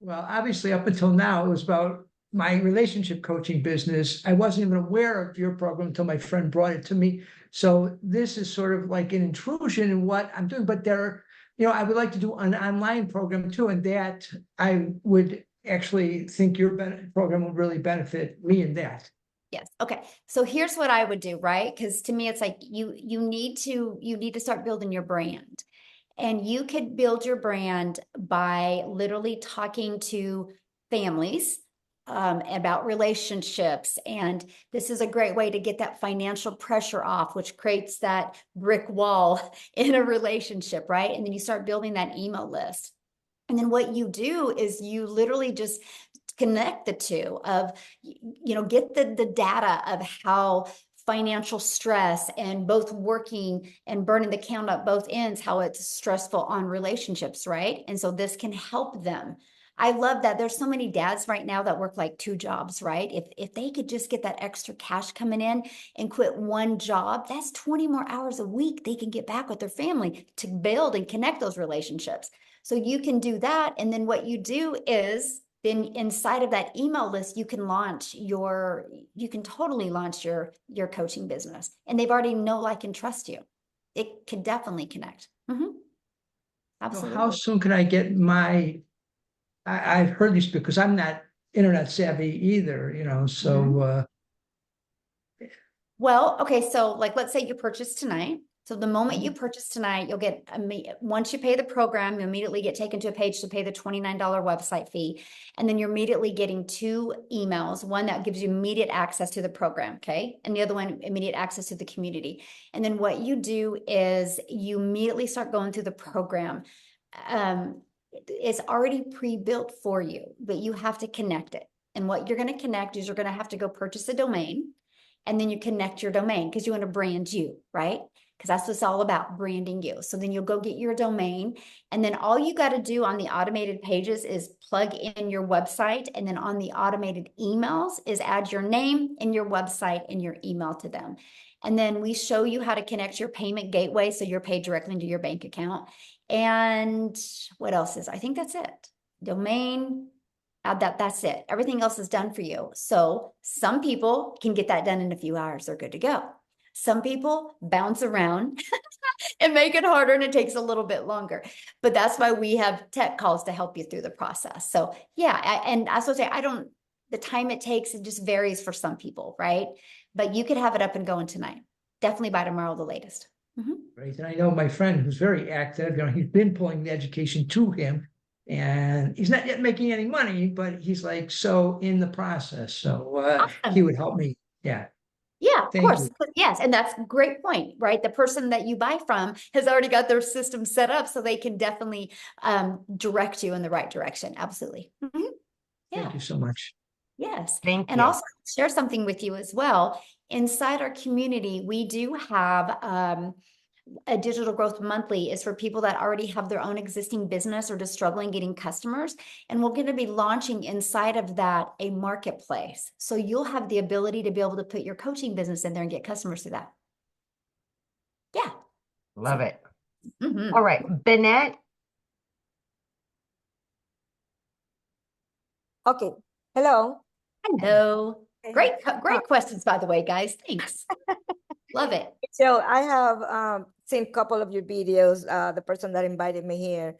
Well, obviously, up until now, it was about my relationship coaching business. I wasn't even aware of your program until my friend brought it to me. So this is sort of like an intrusion in what I'm doing. But I would like to do an online program too, and that I would actually think your program will really benefit me in that. Yes. Okay. So here's what I would do, right? Because to me, it's like you need to start building your brand. And you could build your brand by literally talking to families about relationships. And this is a great way to get that financial pressure off, which creates that brick wall in a relationship, right? And then you start building that email list. And then what you do is you literally just connect the two of, get the data of how financial stress and both working and burning the count at both ends, how it's stressful on relationships, right? And so this can help them. I love that there's so many dads right now that work like 2 jobs, right? If they could just get that extra cash coming in and quit one job, that's 20 more hours a week they can get back with their family to build and connect those relationships. So you can do that. And then what you do is then inside of that email list, you can totally launch your coaching business. And they've already know, like, and trust you. It can definitely connect. Absolutely. So how soon can I get I've heard these because I'm not internet savvy either, so Well, okay, so like let's say you purchase tonight. So the moment you purchase tonight, you'll get, once you pay the program, you immediately get taken to a page to pay the $29 website fee. And then you're immediately getting 2 emails, one that gives you immediate access to the program, okay? And the other one, immediate access to the community. And then what you do is you immediately start going through the program. It's already pre-built for you, but you have to connect it. And what you're going to connect is you're going to have to go purchase a domain. And then you connect your domain because you want to brand you, right? Because that's what it's all about, branding you. So then you'll go get your domain. And then all you got to do on the automated pages is plug in your website. And then on the automated emails is add your name and your website and your email to them. And then we show you how to connect your payment gateway so you're paid directly into your bank account. And what else is? I think that's it. Domain, that's it. Everything else is done for you. So some people can get that done in a few hours. They're good to go. Some people bounce around and make it harder, and it takes a little bit longer. But that's why we have tech calls to help you through the process. So yeah, and I was say, the time it takes, it just varies for some people, right? But you could have it up and going tonight. Definitely by tomorrow, the latest. Right. And I know my friend who's very active, he's been pulling the education to him. And he's not yet making any money, but he's like so in the process. So Awesome. He would help me. Yeah. Yeah, of Thank course. you. Yes. And that's a great point, right? The person that you buy from has already got their system set up so they can definitely direct you in the right direction. Absolutely. Yeah. Thank you so much. Yes. Thank And you. also share something with you as well. Inside our community, we do have a digital growth monthly is for people that already have their own existing business or just struggling getting customers. And we're going to be launching inside of that a marketplace. So you'll have the ability to be able to put your coaching business in there and get customers through that. Yeah. Love it. All right, Bennett. Okay. Hello. Hello. Great questions, by the way, guys. Thanks. Love it. So I have seen a couple of your videos, the person that invited me here,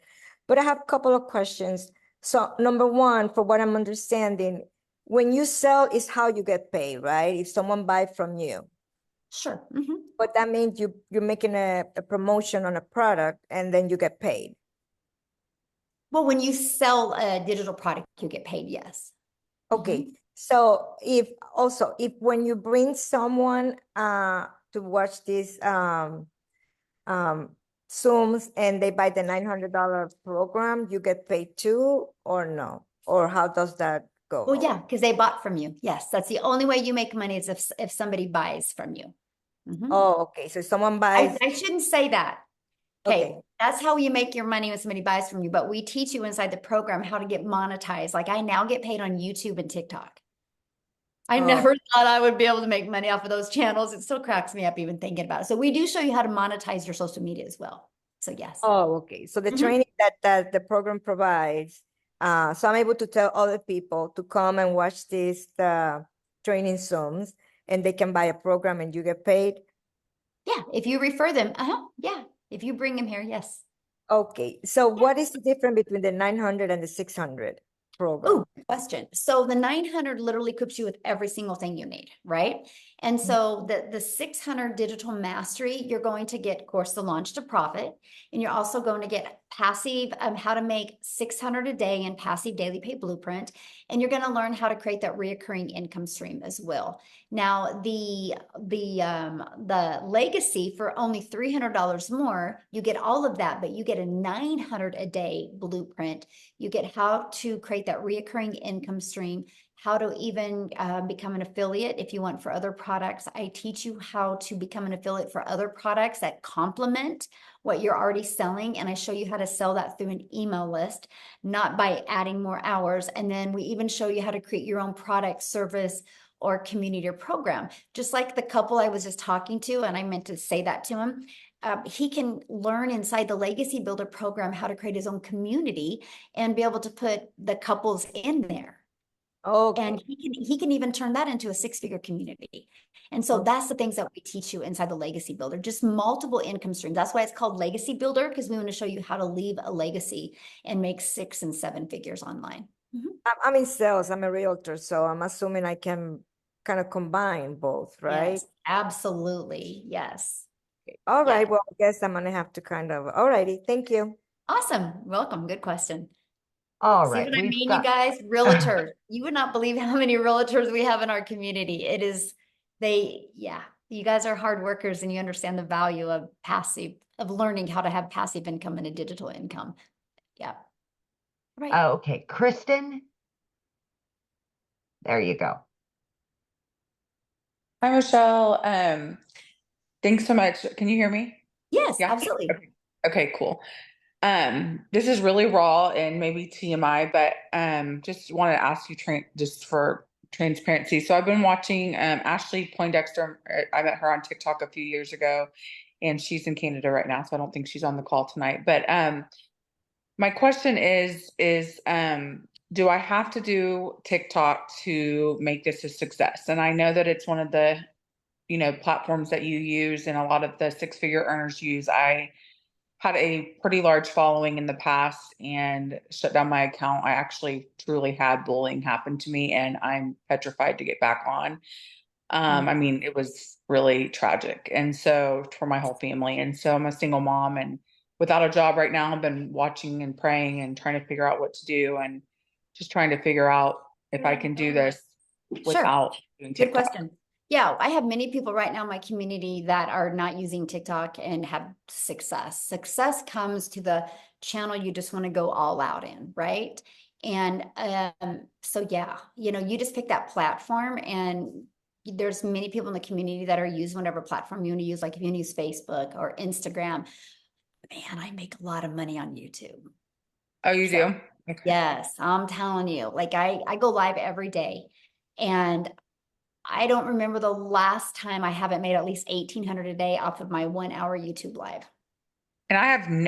but I have a couple of questions. So number one, for what I'm understanding, when you sell is how you get paid, right? If someone buys from you. Sure. But that means you're making a promotion on a product and then you get paid. Well, when you sell a digital product, you get paid, yes. Okay. So if when you bring someone to watch these Zooms and they buy the $900 program, you get paid too, or no? Or how does that go? Well, yeah, because they bought from you. Yes, that's the only way you make money is if somebody buys from you. Oh, okay. So someone buys. I shouldn't say that. Okay, Okay. that's how you make your money when somebody buys from you. But we teach you inside the program how to get monetized. Like I now get paid on YouTube and TikTok. I never thought I would be able to make money off of those channels. It still cracks me up even thinking about it. So we do show you how to monetize your social media as well. So yes. Oh, okay. So the training that the program provides, so I'm able to tell other people to come and watch these training Zooms, and they can buy a program and you get paid. Yeah, if you refer them, yeah. If you bring them here, yes. Okay. So what is the difference between the 900 and the 600 program? Oh, good question. So the 900 literally equips you with every single thing you need, right? And so the 600 digital mastery, you're going to get, of course, the launch to profit, and you're also going to get passive, how to make 600 a day in passive daily pay blueprint, and you're going to learn how to create that reoccurring income stream as well. Now, the legacy for only $300 more, you get all of that, but you get a 900 a day blueprint. You get how to create that reoccurring income stream, how to even become an affiliate if you want for other products. I teach you how to become an affiliate for other products that complement what you're already selling. And I show you how to sell that through an email list, not by adding more hours. And then we even show you how to create your own product, service, or community or program. Just like the couple I was just talking to, and I meant to say that to him. He can learn inside the Legacy Builder program how to create his own community and be able to put the couples in there. Okay. And he can even turn that into a six-figure community. And so that's the things that we teach you inside the Legacy Builder, just multiple income streams. That's why it's called Legacy Builder, because we want to show you how to leave a legacy and make 6 and 7 figures online. I'm in sales. I'm a realtor, so I'm assuming I can kind of combine both, right? Yes, absolutely. Yes. All right. Well, I guess I'm gonna have to kind of. All righty. Thank you. Awesome. Welcome. Good question. All See right, what I we've mean, got- you guys? Realtors. You would not believe how many realtors we have in our community. It is, you guys are hard workers and you understand the value of learning how to have passive income and a digital income. Yeah. Right. Okay, Kristen. There you go. Hi, Michelle. Thanks so much. Can you hear me? Yes, Yeah. absolutely. Okay, cool. This is really raw and maybe TMI, but just want to ask you just for transparency. So I've been watching Ashley Poindexter. I met her on TikTok a few years ago, and she's in Canada right now, so I don't think she's on the call tonight. But my question is do I have to do TikTok to make this a success? And I know that it's one of the platforms that you use and a lot of the six-figure earners use. I had a pretty large following in the past and shut down my account. I actually truly had bullying happen to me, and I'm petrified to get back on. I mean, it was really tragic. And so for my whole family. And so I'm a single mom and without a job right now. I've been watching and praying and trying to figure out what to do and just trying to figure out if I can do this without doing TikTok. Good question. Yeah, I have many people right now in my community that are not using TikTok and have success. Success comes to the channel you just want to go all out in, right? And so yeah, you just pick that platform, and there's many people in the community that are using whatever platform you want to use. Like if you want to use Facebook or Instagram, man, I make a lot of money on YouTube. Oh, you do? Okay. Yes, I'm telling you, like I go live every day, and I don't remember the last time I haven't made at least 1,800 a day off of my 1 hour YouTube live. And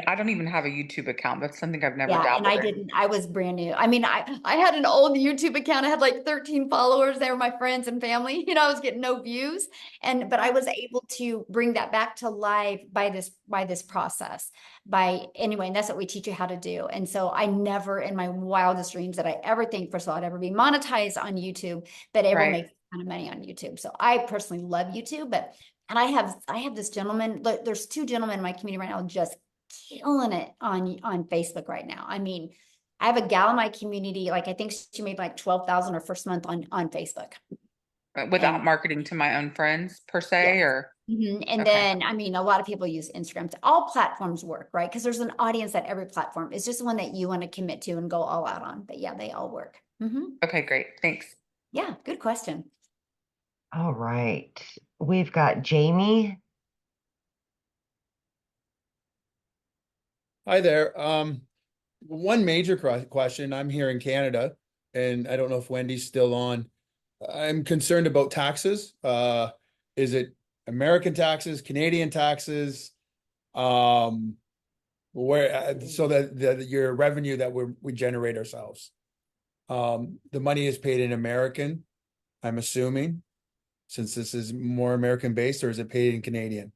I don't even have a YouTube account. That's something I've never Yeah, dabbled and I in. didn't. I was brand new. I mean, I had an old YouTube account. I had like 13 followers. They were my friends and family. I was getting no views, but I was able to bring that back to life by this process. Anyway, and that's what we teach you how to do. And so I never in my wildest dreams that I ever think, first of all, I'd ever be monetized on YouTube, but able to make a ton of money on YouTube. So I personally love YouTube, and I have this gentleman. There's 2 gentlemen in my community right now just killing it on Facebook right now. I mean, I have a gal in my community, like I think she made like 12,000 her first month on Facebook. Without And marketing to my own friends per se, yes. or And okay. then, I mean, a lot of people use Instagram. All platforms work, right? Because there's an audience at every platform. It's just the one that you want to commit to and go all out on. But yeah, they all work. Okay, great. Thanks. Yeah, good question. All right. We've got Jamie. Hi there. One major question. I'm here in Canada, and I don't know if Wendy's still on. I'm concerned about taxes. Is it American taxes, Canadian taxes? Where so that your revenue that we generate ourselves. The money is paid in American, I'm assuming, since this is more American based, or is it paid in Canadian?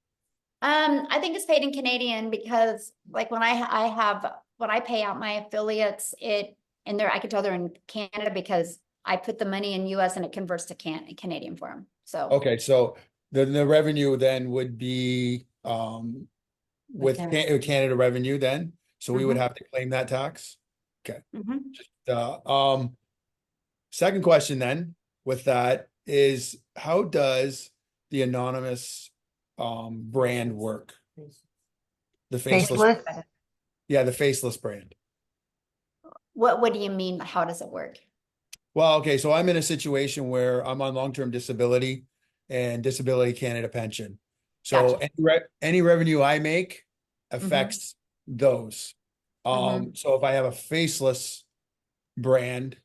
I think it's paid in Canadian because like when I pay out my affiliates, I can tell they're in Canada because I put the money in US and it converts to Canadian for them. So Okay, so the revenue then would be with Canada revenue then, so we would have to claim that tax. Okay. Second question then with that is, how does the anonymous brand work? The faceless. Yeah, the faceless brand. what do you mean? How does it work? Well, okay, so I'm in a situation where I'm on long-term disability and Disability Canada pension. So any revenue I make affects those. So if I have a faceless brand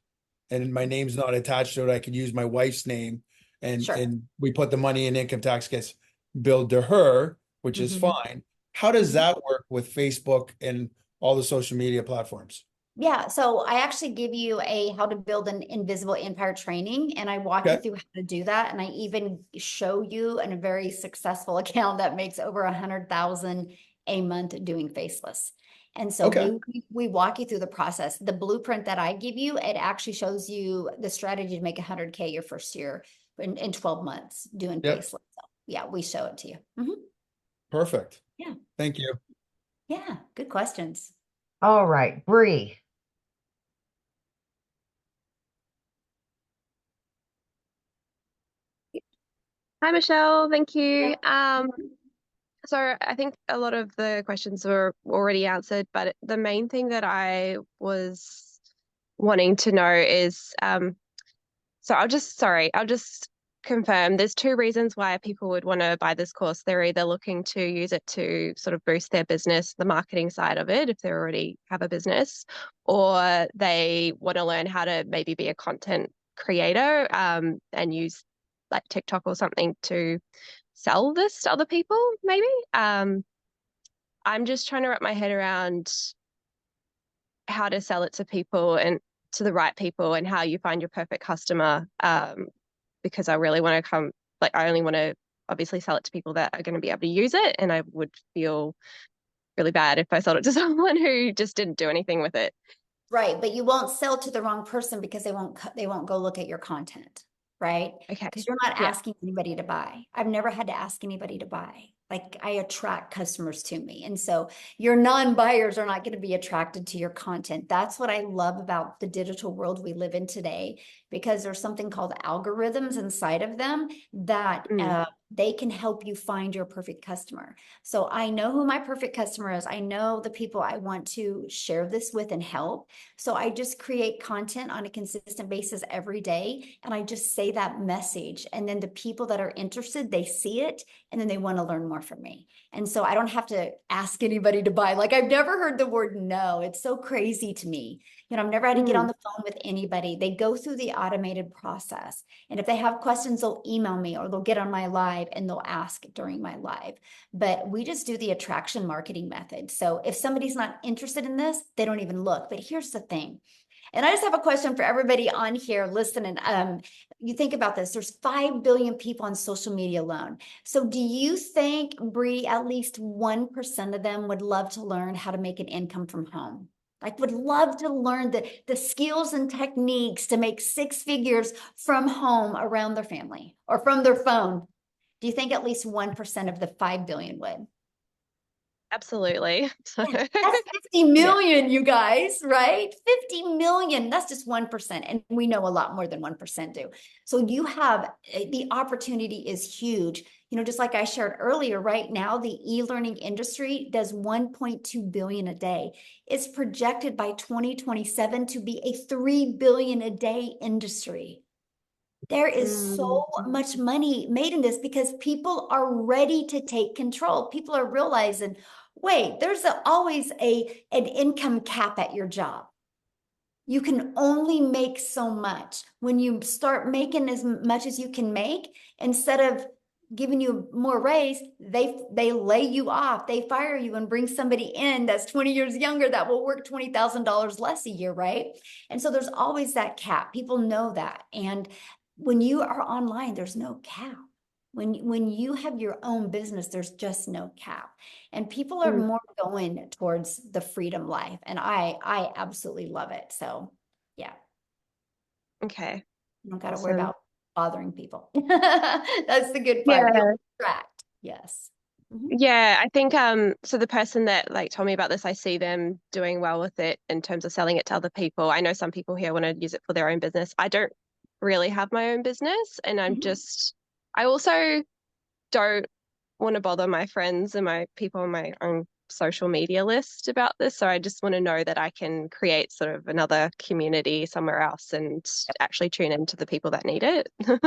and my name's not attached to it, I can use my wife's name and we put the money in, income tax gets billed to her, which is fine. How does that work with Facebook and all the social media platforms? Yeah, so I actually give you a how to build an invisible empire training, and I walk you through how to do that. And I even show you in a very successful account that makes over 100,000 a month doing faceless. And so we walk you through the process. The blueprint that I give you, it actually shows you the strategy to make 100K your first year in 12 months doing faceless. So yeah, we show it to you. Perfect. Yeah. Thank you. Yeah, good questions. All right, Bree. Hi, Michelle. Thank you. So I think a lot of the questions were already answered, but the main thing that I was wanting to know is, so I'll just confirm there's two reasons why people would want to buy this course. They're either looking to use it to sort of boost their business, the marketing side of it, if they already have a business, or they want to learn how to maybe be a content creator, and use like TikTok or something to sell this to other people, maybe. I'm just trying to wrap my head around how to sell it to people and to the right people and how you find your perfect customer. Because I really want to I only want to obviously sell it to people that are going to be able to use it. And I would feel really bad if I sold it to someone who just didn't do anything with it. Right, but you won't sell to the wrong person because they won't go look at your content, right? Okay. Because you're not asking anybody to buy. I've never had to ask anybody to buy. Like I attract customers to me. And so your non-buyers are not going to be attracted to your content. That's what I love about the digital world we live in today, because there's something called algorithms inside of them that they can help you find your perfect customer. So I know who my perfect customer is. I know the people I want to share this with and help. So I just create content on a consistent basis every day. And I just say that message. And then the people that are interested, they see it and then they want to learn more from me. And so I don't have to ask anybody to buy. Like I've never heard the word no. It's so crazy to me. You know, I've never had to get on the phone with anybody. They go through the automated process. And if they have questions, they'll email me or they'll get on my live and they'll ask during my live. But we just do the attraction marketing method. So if somebody's not interested in this, they don't even look. But here's the thing. And I just have a question for everybody on here listening. You think about this, there's 5 billion people on social media alone. So do you think, Bree, at least 1% of them would love to learn how to make an income from home? Like would love to learn the skills and techniques to make 6 figures from home around their family or from their phone. Do you think at least 1% of the 5 billion would? Absolutely. So That's 50 million, you guys, right? 50 million. That's just 1%. And we know a lot more than 1% do. So you have the opportunity is huge. You know, just like I shared earlier, right now, the e-learning industry does 1.2 billion a day. It's projected by 2027 to be a 3 billion a day industry. There is so much money made in this because people are ready to take control. People are realizing, wait, there's always an income cap at your job. You can only make so much. When you start making as much as you can make, instead of giving you more raise, they lay you off, they fire you and bring somebody in that's 20 years younger that will work $20,000 less a year, right? And so there's always that cap. People know that. And when you are online, there's no cap. When you have your own business, there's just no cap. And people are more going towards the freedom life. And I absolutely love it. So yeah. Okay. You don't got to worry Awesome. about bothering people. That's the good part. Yeah. You'll distract. Yes. Yeah, I think so the person that like told me about this, I see them doing well with it in terms of selling it to other people. I know some people here want to use it for their own business. I don't really have my own business, and I also don't want to bother my friends and my people on my own social media list about this. So I just want to know that I can create sort of another community somewhere else and actually tune into the people that need it. Sure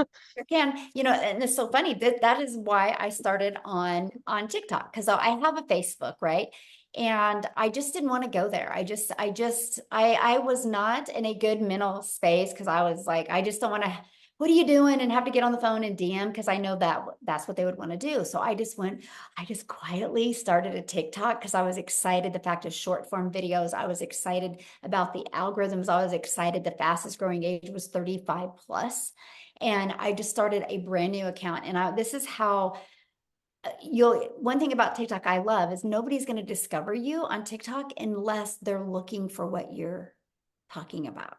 can, you know, and it's so funny that is why I started on TikTok, because I have a Facebook, right? And I just didn't want to go there. I was not in a good mental space because I was like, I just don't want to, what are you doing? And have to get on the phone and DM because I know that that's what they would want to do. So I just quietly started a TikTok because I was excited. The fact of short form videos, I was excited about the algorithms. I was excited. The fastest growing age was 35 plus. And I just started a brand new account. And this is how one thing about TikTok I love is nobody's going to discover you on TikTok unless they're looking for what you're talking about.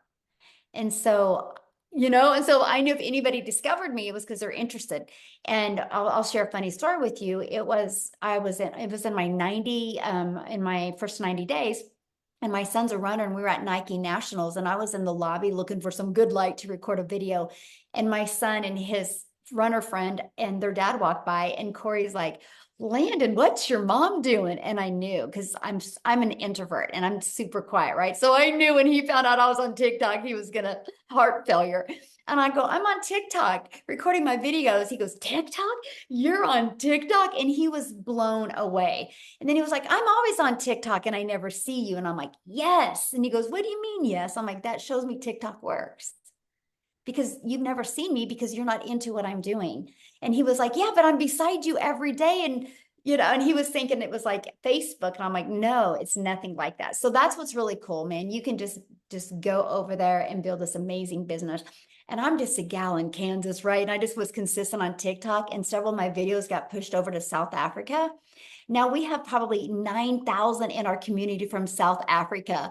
And so, and so I knew if anybody discovered me, it was because they're interested. And I'll share a funny story with you. It was in my first 90 days. And my son's a runner and we were at Nike Nationals and I was in the lobby looking for some good light to record a video. And my son and his runner friend and their dad walked by and Corey's like, Landon, what's your mom doing? And I knew because I'm an introvert and I'm super quiet, right? So I knew when he found out I was on TikTok, he was gonna heart failure. And I go, I'm on TikTok recording my videos. He goes, TikTok? You're on TikTok? And he was blown away. And then he was like, I'm always on TikTok and I never see you. And I'm like, yes. And he goes, what do you mean, yes? I'm like, that shows me TikTok works because you've never seen me because you're not into what I'm doing. And he was like, yeah, but I'm beside you every day. And, and he was thinking it was like Facebook. And I'm like, no, it's nothing like that. So that's what's really cool, man. You can just go over there and build this amazing business. And I'm just a gal in Kansas, right? And I just was consistent on TikTok and several of my videos got pushed over to South Africa. Now we have probably 9,000 in our community from South Africa.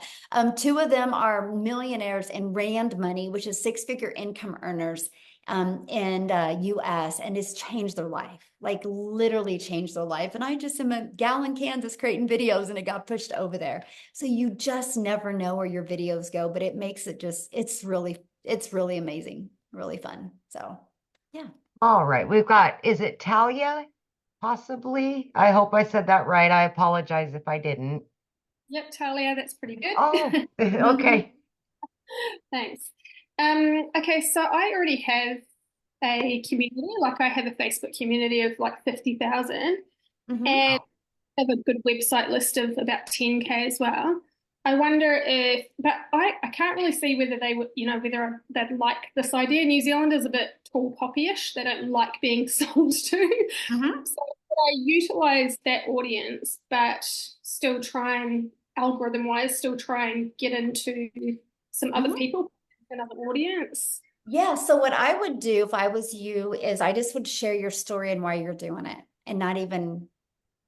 2 of them are millionaires in Rand money, which is 6-figure income earners in US, and it's changed their life, like literally changed their life. And I just am a gal in Kansas creating videos and it got pushed over there. So you just never know where your videos go, but it makes it it's really amazing, really fun. So yeah. All right. We've got, is it Talia? Possibly. I hope I said that right. I apologize if I didn't. Yep, Talia, that's pretty good. Oh, okay. Thanks. Okay, so I already have a community, like I have a Facebook community of like 50,000 and I have a good website list of about 10K as well. I wonder but I can't really see whether they would, whether they'd like this idea. New Zealand is a bit tall poppy-ish. They don't like being sold to. So I utilize that audience, but still algorithm-wise, try and get into some other people, another audience. Yeah. So what I would do if I was you is I just would share your story and why you're doing it and not even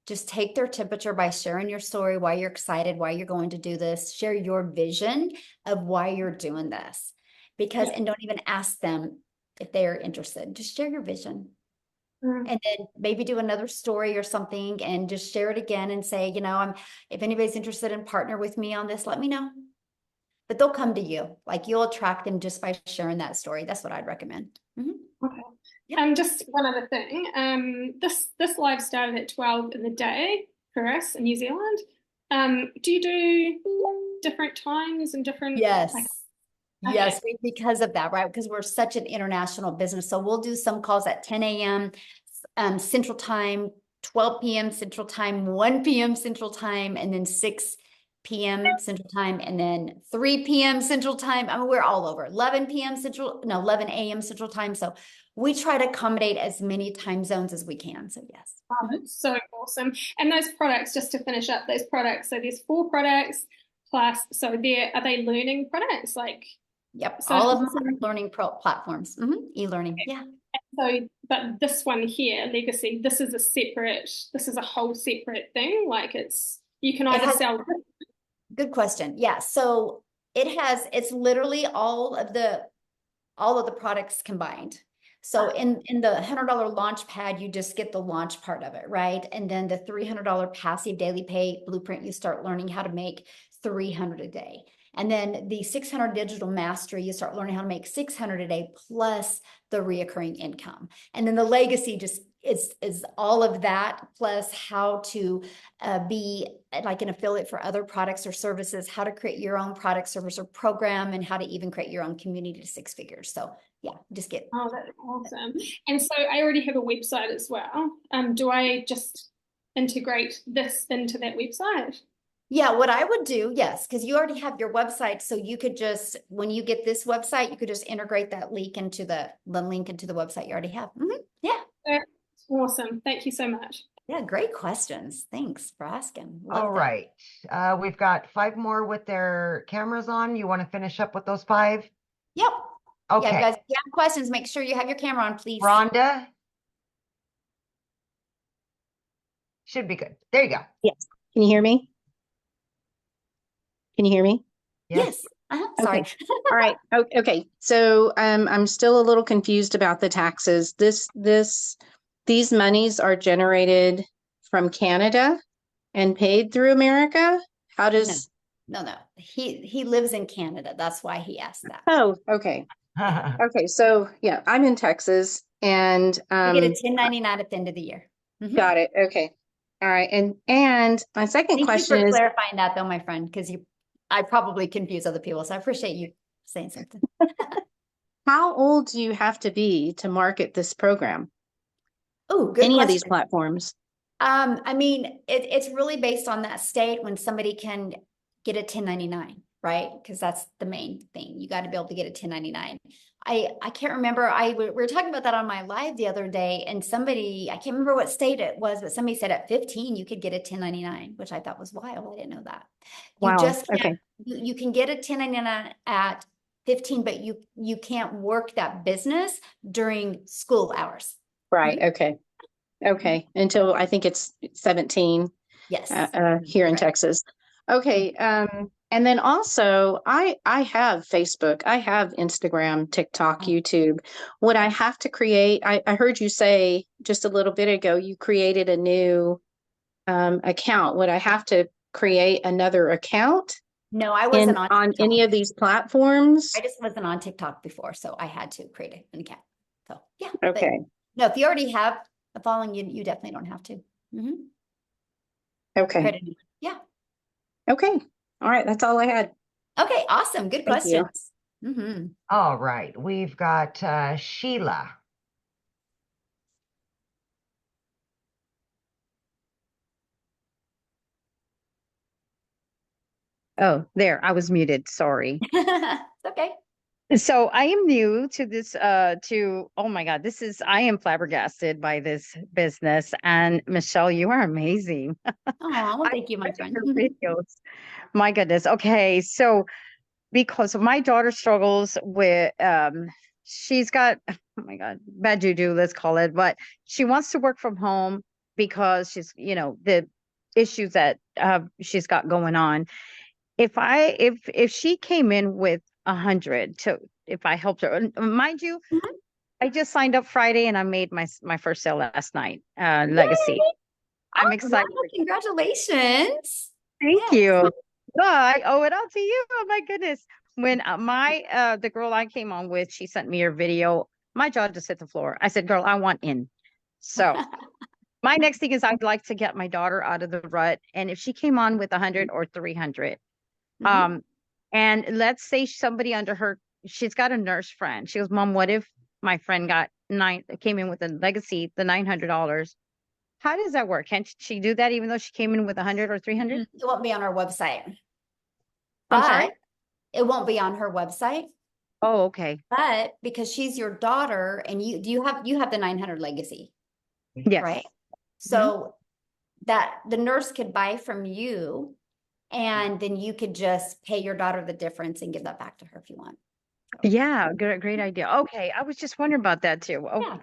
just take their temperature by sharing your story, why you're excited, why you're going to do this, share your vision of why you're doing this and don't even ask them if they are interested. Just share your vision. And then maybe do another story or something and just share it again and say, if anybody's interested in partner with me on this, let me know. But they'll come to you. Like you'll attract them just by sharing that story. That's what I'd recommend. Okay. Just one other thing. This live started at 12 in the day for us in New Zealand. Do you do different times and different? Yes. Okay. Because of that, right? Because we're such an international business. So we'll do some calls at 10 a.m. Central Time, 12 p.m. Central Time, 1 p.m. Central Time, and then 6 p.m. Central Time, and then 3 p.m. Central Time. I mean, we're all over. 11 a.m. Central Time. So we try to accommodate as many time zones as we can. So yes. Wow, that's so awesome. And those products, just to finish up, those products. So there's 4 products plus. So are they learning products like? Yep, So all of them are learning platforms, e-learning, yeah. So, but this one here, Legacy, this is a whole separate thing. Like you can either sell. Good question. Yeah, so it's literally all of the products combined. So in the $100 launch pad, you just get the launch part of it, right? And then the $300 passive daily pay blueprint, you start learning how to make 300 a day. And then the 600 digital mastery, you start learning how to make 600 a day plus the reoccurring income. And then the legacy just is all of that plus how to be like an affiliate for other products or services, how to create your own product, service, or program, and how to even create your own community to 6 figures. So yeah, just get. Oh, that's awesome. And so I already have a website as well. Do I just integrate this into that website? Yeah, what I would do, yes, because you already have your website. So you could just, when you get this website, you could just integrate that link into the link into the website you already have. Yeah. That's awesome. Thank you so much. Yeah, great questions. Thanks for asking. All right. We've got 5 more with their cameras on. You want to finish up with those 5? Yep. Okay. Yeah, guys, if you have questions, make sure you have your camera on, please. Rhonda? Should be good. There you go. Yes. Can you hear me? Can you hear me? Yes. Sorry. Okay. All right. Okay. So I'm still a little confused about the taxes. These monies are generated from Canada and paid through America. How does? No. He lives in Canada. That's why he asked that. Oh, okay. Okay. So yeah, I'm in Texas, and you get a 1099 at the end of the year. Got it. Okay. All right. And my second question Thank you is for clarifying that, though, my friend, because I probably confuse other people. So I appreciate you saying something. how old do you have to be to market this program? Oh, good Any question. of these platforms? I mean, it's really based on that state when somebody can get a 1099, right? Because that's the main thing. You got to be able to get a 1099. I can't remember. We were talking about that on my live the other day, and somebody, I can't remember what state it was, but somebody said at 15 you could get a 1099, which I thought was wild. I didn't know that. You Wow. just can't, Okay. you can get a 1099 at 15, but you can't work that business during school hours. Right. Okay. Okay. Until I think it's 17. Yes. Here in Texas. Okay. And then also I have Facebook, I have Instagram, TikTok, YouTube. Would I have to create, I heard you say just a little bit ago, you created a new account. Would I have to create another account? No, I wasn't on any of these platforms. I just wasn't on TikTok before, so I had to create an account. So yeah. Okay. No, if you already have a following, you definitely don't have to. Okay. Yeah. Okay. All right. That's all I had. Okay. Awesome. Good Thank you. questions. All right. We've got Sheila. Oh, there, I was muted. Sorry. It's okay. So I am new to this, oh my God, I am flabbergasted by this business. And Michelle, you are amazing. Oh, well, thank you, my friend. Your videos. My goodness. Okay. So because my daughter struggles with, she's got, oh my God, bad juju, let's call it, but she wants to work from home because she's, the issues that she's got going on. If she came in with 100 if I helped her, mind you, I just signed up Friday and I made my first sale last night. Legacy. I'm excited. Wow, congratulations. Thank Yes. you. Oh, I owe it all to you. Oh my goodness. When the girl I came on with, she sent me her video. My jaw just hit the floor. I said, girl, I want in. So my next thing is I'd like to get my daughter out of the rut. And if she came on with 100 or 300, and let's say somebody under her, she's got a nurse friend. She goes, Mom, what if my friend came in with a legacy, the $900? How does that work? Can't she do that even though she came in with 100 or 300? It won't be on our website. I'm sorry? But it won't be on her website. Oh, okay. But because she's your daughter and you have the 900 legacy. Yes. Right? So that the nurse could buy from you and then you could just pay your daughter the difference and give that back to her if you want. Yeah, great idea. Okay, I was just wondering about that too. Okay. Yeah.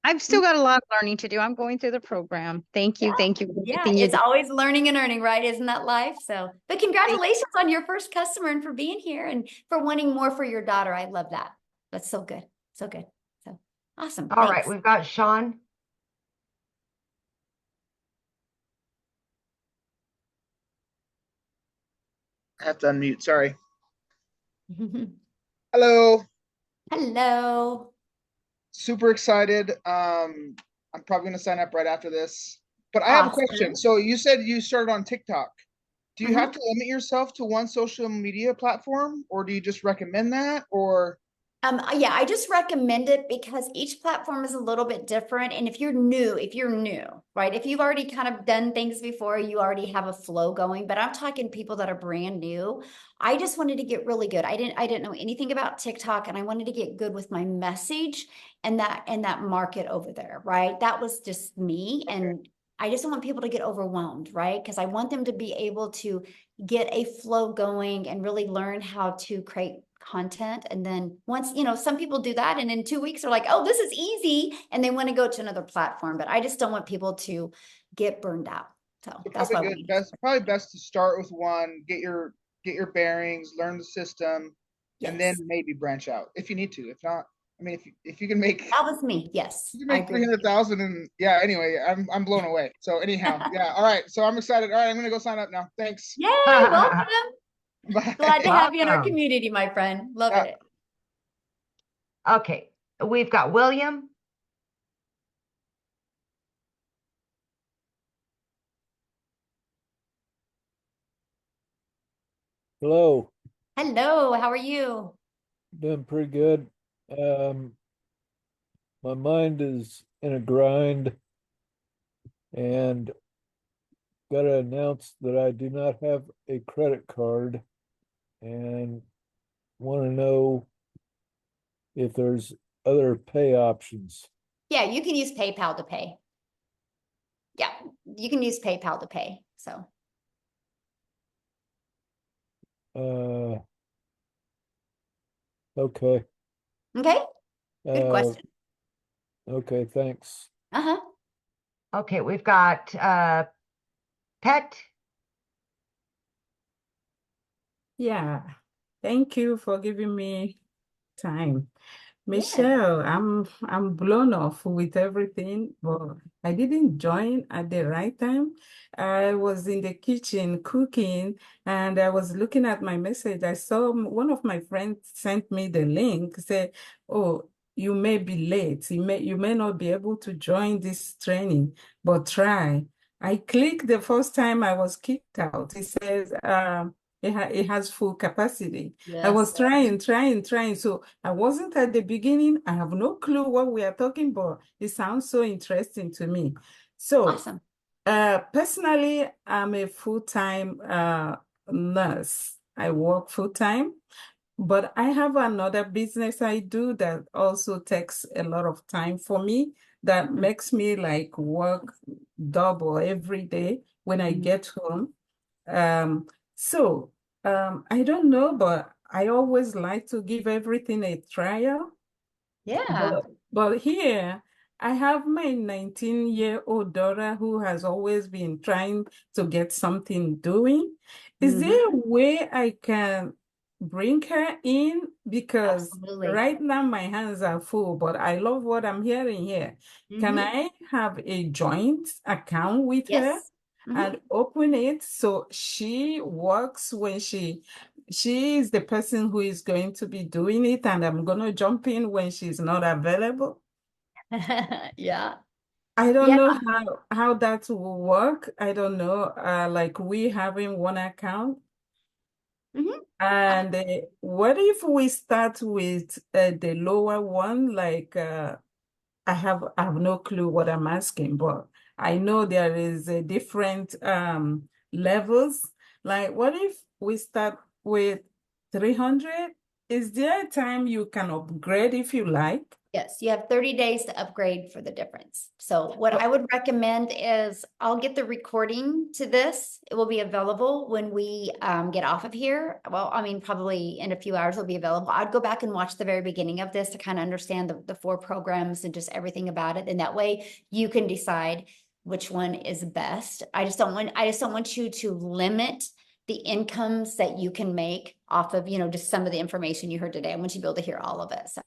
I've still got a lot of learning to do. I'm going through the program. Thank you. Thank you for Yeah, everything you it's do. always learning and earning, right? Isn't that life? So, but congratulations on your first customer and for being here and for wanting more for your daughter. I love that. That's so good. So good. So awesome. All right, Thanks. we've got Sean. I have to unmute. Sorry. Hello. Hello. Super excited. I'm probably going to sign up right after this. But I have a question. So you said you started on TikTok. Do you have to limit yourself to one social media platform, or do you just recommend that? Or Yeah, I just recommend it because each platform is a little bit different. And if you're new, right? If you've already kind of done things before, you already have a flow going, but I'm talking people that are brand new. I just wanted to get really good. I didn't know anything about TikTok and I wanted to get good with my message and that market over there, right? That was just me. And I just don't want people to get overwhelmed, right? Because I want them to be able to get a flow going and really learn how to create content. And then once, some people do that and in 2 weeks they're like, oh, this is easy. And they want to go to another platform, but I just don't want people to get burned out. So that's why probably best to start with one, get your bearings, learn the system, and then maybe branch out if you need to. If not, I mean, if you can make that was me, yes, you can make 300,000 and yeah. Anyway, I'm blown away. So anyhow, yeah. All right. So I'm excited. All right, I'm gonna go sign up now. Thanks. Yay! Welcome. Bye. Glad to have you in our community, my friend. Love it. Okay, we've got William. Hello. Hello, how are you? Doing pretty good. My mind is in a grind and gotta announce that I do not have a credit card and want to know if there's other pay options. Yeah, you can use PayPal to pay. Yeah, you can use PayPal to pay. So. Okay. Okay. Good question. Okay, thanks. Uh-huh. Okay, we've got Pet. Yeah, thank you for giving me time. Michelle, I'm blown off with everything, but I didn't join at the right time. I was in the kitchen cooking and I was looking at my message. I saw one of my friends sent me the link, say, oh, you may be late. You may not be able to join this training, but try. I clicked the first time I was kicked out. It says, it has full capacity. I was trying. So I wasn't at the beginning. I have no clue what we are talking about. It sounds so interesting to me. So awesome. Personally, I'm a full-time nurse. I work full-time, but I have another business I do that also takes a lot of time for me. That makes me like work double every day when I get home. I don't know, but I always like to give everything a trial. Yeah. But here, I have my 19-year-old daughter who has always been trying to get something doing. Is there a way I can bring her in? Because Absolutely. right now my hands are full, but I love what I'm hearing here. Can I have a joint account with her Yes. and open it so she works when she is the person who is going to be doing it, and I'm gonna jump in when she's not available? Yeah. I don't Yeah. know how that will work. I don't know. Like we having one account. And what if we start with the lower one? Like I have no clue what I'm asking, but I know there is a different levels. Like what if we start with 300? Is there a time you can upgrade if you like? Yes, you have 30 days to upgrade for the difference. So what I would recommend is I'll get the recording to this. It will be available when we get off of here. Well, I mean, probably in a few hours it'll be available. I'd go back and watch the very beginning of this to kind of understand the 4 programs and just everything about it. And that way you can decide which one is best. I just don't want you to limit the incomes that you can make off of, just some of the information you heard today. I want you to be able to hear all of it. So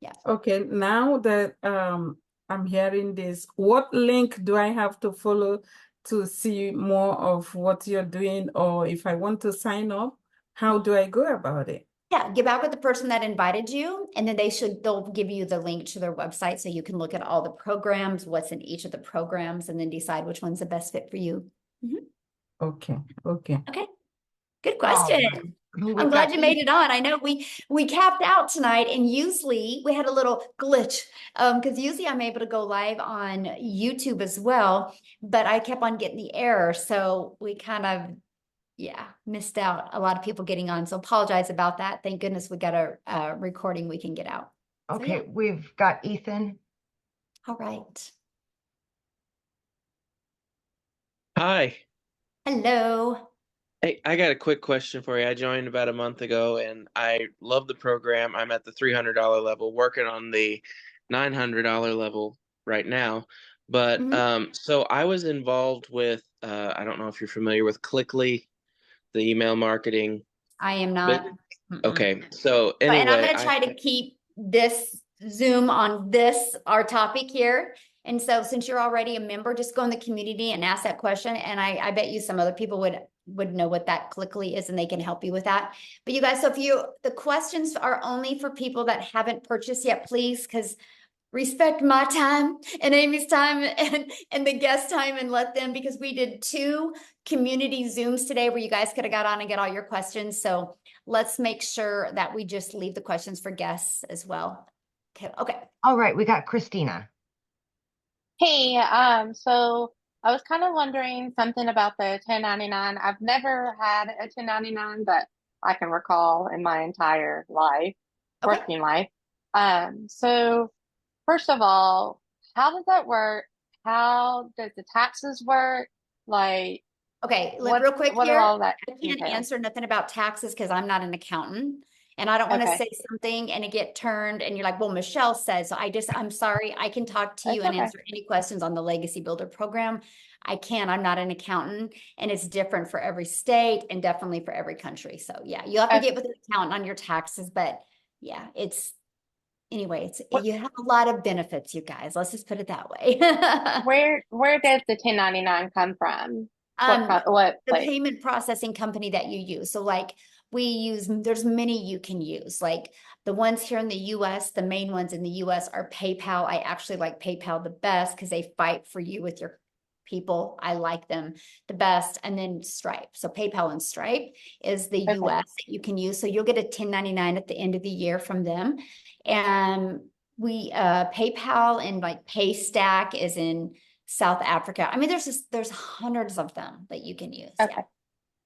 yeah. Okay, now that I'm hearing this, what link do I have to follow to see more of what you're doing? Or if I want to sign up, how do I go about it? Yeah, get back with the person that invited you, and then they'll give you the link to their website so you can look at all the programs, what's in each of the programs, and then decide which one's the best fit for you. Okay, okay. Okay, good question. We I'm glad got you made it on. I know we capped out tonight, and usually we had a little glitch because usually I'm able to go live on YouTube as well, but I kept on getting the error, so we kind of missed out a lot of people getting on. So apologize about that. Thank goodness we got a recording we can get out. Okay, we've got Ethan. All right. Hi. Hello. Hey, I got a quick question for you. I joined about a month ago and I love the program. I'm at the $300 level, working on the $900 level right now. But so I was involved with I don't know if you're familiar with Clickly, the email marketing. I am not. Okay. So And I'm anyway, going to try to keep this Zoom on our topic here. And so since you're already a member, just go in the community and ask that question. And I bet you some other people would know what that Clickly is and they can help you with that. But you guys, so the questions are only for people that haven't purchased yet, please, because respect my time and Amy's time and the guest time and let them, because we did 2 community Zooms today where you guys could have got on and get all your questions. So let's make sure that we just leave the questions for guests as well. Okay. All right, we got Christina. Hey, so I was kind of wondering something about the 1099. I've never had a 1099 that I can recall in my entire life, working life. So first of all, how does that work? How does the taxes work? Like, Okay, real quick what here. all that I can't entail? answer nothing about taxes because I'm not an accountant. And I don't want to say something and it get turned and you're like, well, Michelle says, so I'm sorry. I can talk to you and answer any questions on the Legacy Builder program. I can, I'm not an accountant and it's different for every state and definitely for every country. So yeah, you have to get with an accountant on your taxes, but yeah, you have a lot of benefits, you guys. Let's just put it that way. Where does the 1099 come from? The payment processing company that you use. So like there's many you can use. Like the ones here in the US, the main ones in the US are PayPal. I actually like PayPal the best because they fight for you with your people. I like them the best. And then Stripe. So PayPal and Stripe is the US that you can use. So you'll get a 1099 at the end of the year from them. And PayPal and like Paystack is in South Africa. I mean, there's hundreds of them that you can use. Yeah.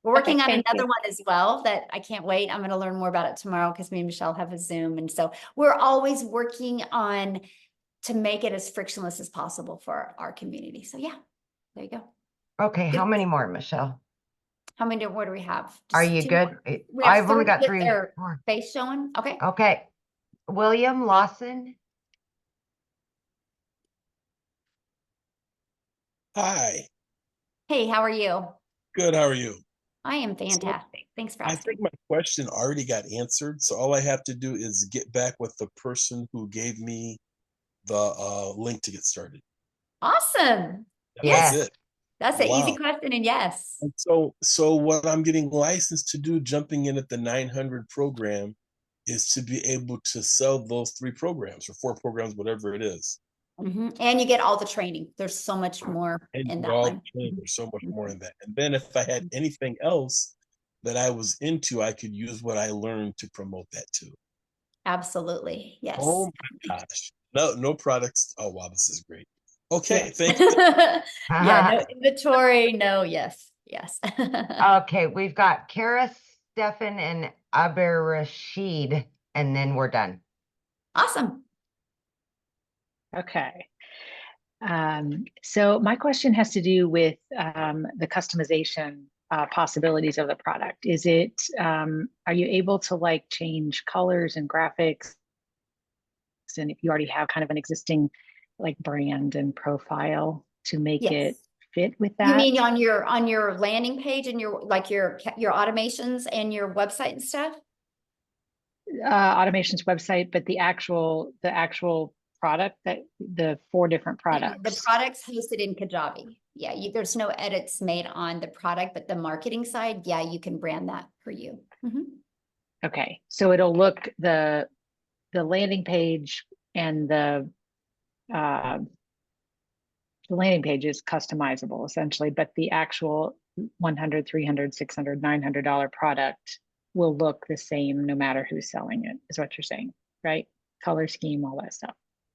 We're working on another one as well that I can't wait. I'm going to learn more about it tomorrow because me and Michelle have a Zoom. And so we're always working on to make it as frictionless as possible for our community. So yeah, there you go. Okay, how many more, Michelle? How many more do we have? Just Are you 2 good? We have I've only got with 3 their more. face showing. Okay. Okay. William Lawson. Hi. Hey, how are you? Good. How are you? I am fantastic. Thanks for I asking. think my question already got answered. So all I have to do is get back with the person who gave me the link to get started. Awesome. That's it. That's an easy Wow. question, and yes. And so what I'm getting licensed to do, jumping in at the 900 program, is to be able to sell those 3 programs or 4 programs, whatever it is. And you get all the training. There's so much more And in you that all one. there's so much more in that. And then if I had anything else that I was into, I could use what I learned to promote that too. Absolutely. Yes. Oh my gosh. No products. Oh wow, this is great. Okay, thank you. Yeah, no inventory, no, yes. Okay, we've got Kara, Stefan, and Aber Rashid, and then we're done. Awesome. Okay. So my question has to do with the customization possibilities of the product. Is it, are you able to like change colors and graphics? And if you already have kind of an existing like brand and profile to make it fit with that? You mean on your landing page and your automations and your website and stuff? Automations website, but the actual product, that the 4 different products. The product's hosted in Kajabi. Yeah, there's no edits made on the product, but the marketing side, yeah, you can brand that for you. Okay, so it'll look the landing page and the landing page is customizable essentially, but the actual $100, $300, $600, $900 product will look the same no matter who's selling it, is what you're saying, right? Color scheme, all that stuff.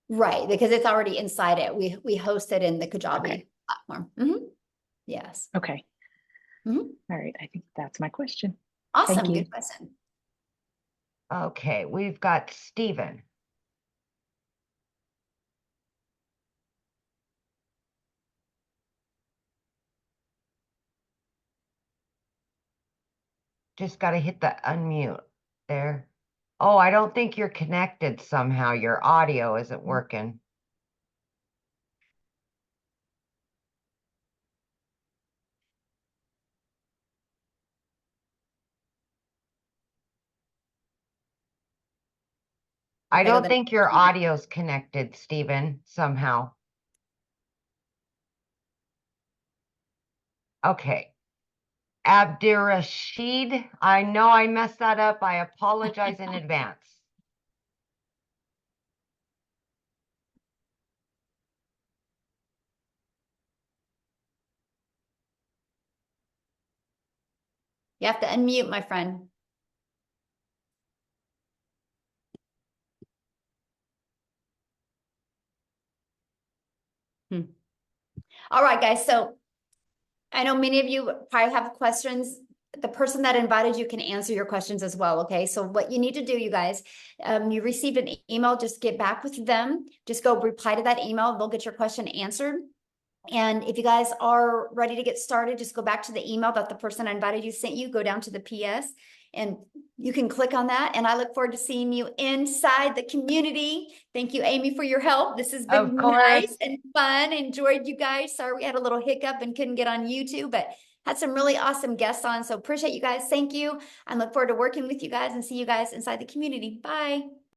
Right, because it's already inside it. We host it in the Kajabi platform. Yes. Okay. All right, I think that's my question. Awesome, Thank you. good question. Okay, we've got Stephen. Just got to hit the unmute there. Oh, I don't think you're connected somehow. Your audio isn't working. I don't think your audio's connected, Stephen, somehow. Okay. Abdirashid, I know I messed that up. I apologize in advance. You have to unmute, my friend. All right, guys. So I know many of you probably have questions. The person that invited you can answer your questions as well. Okay. So what you need to do, you guys, you received an email, just get back with them. Just go reply to that email. They'll get your question answered. And if you guys are ready to get started, just go back to the email that the person I invited you sent you, go down to the PS, and you can click on that. And I look forward to seeing you inside the community. Thank you, Amy, for your help. This has been nice and fun. Enjoyed you guys. Sorry we had a little hiccup and couldn't get on YouTube, but had some really awesome guests on. So appreciate you guys. Thank you. I look forward to working with you guys and see you guys inside the community. Bye.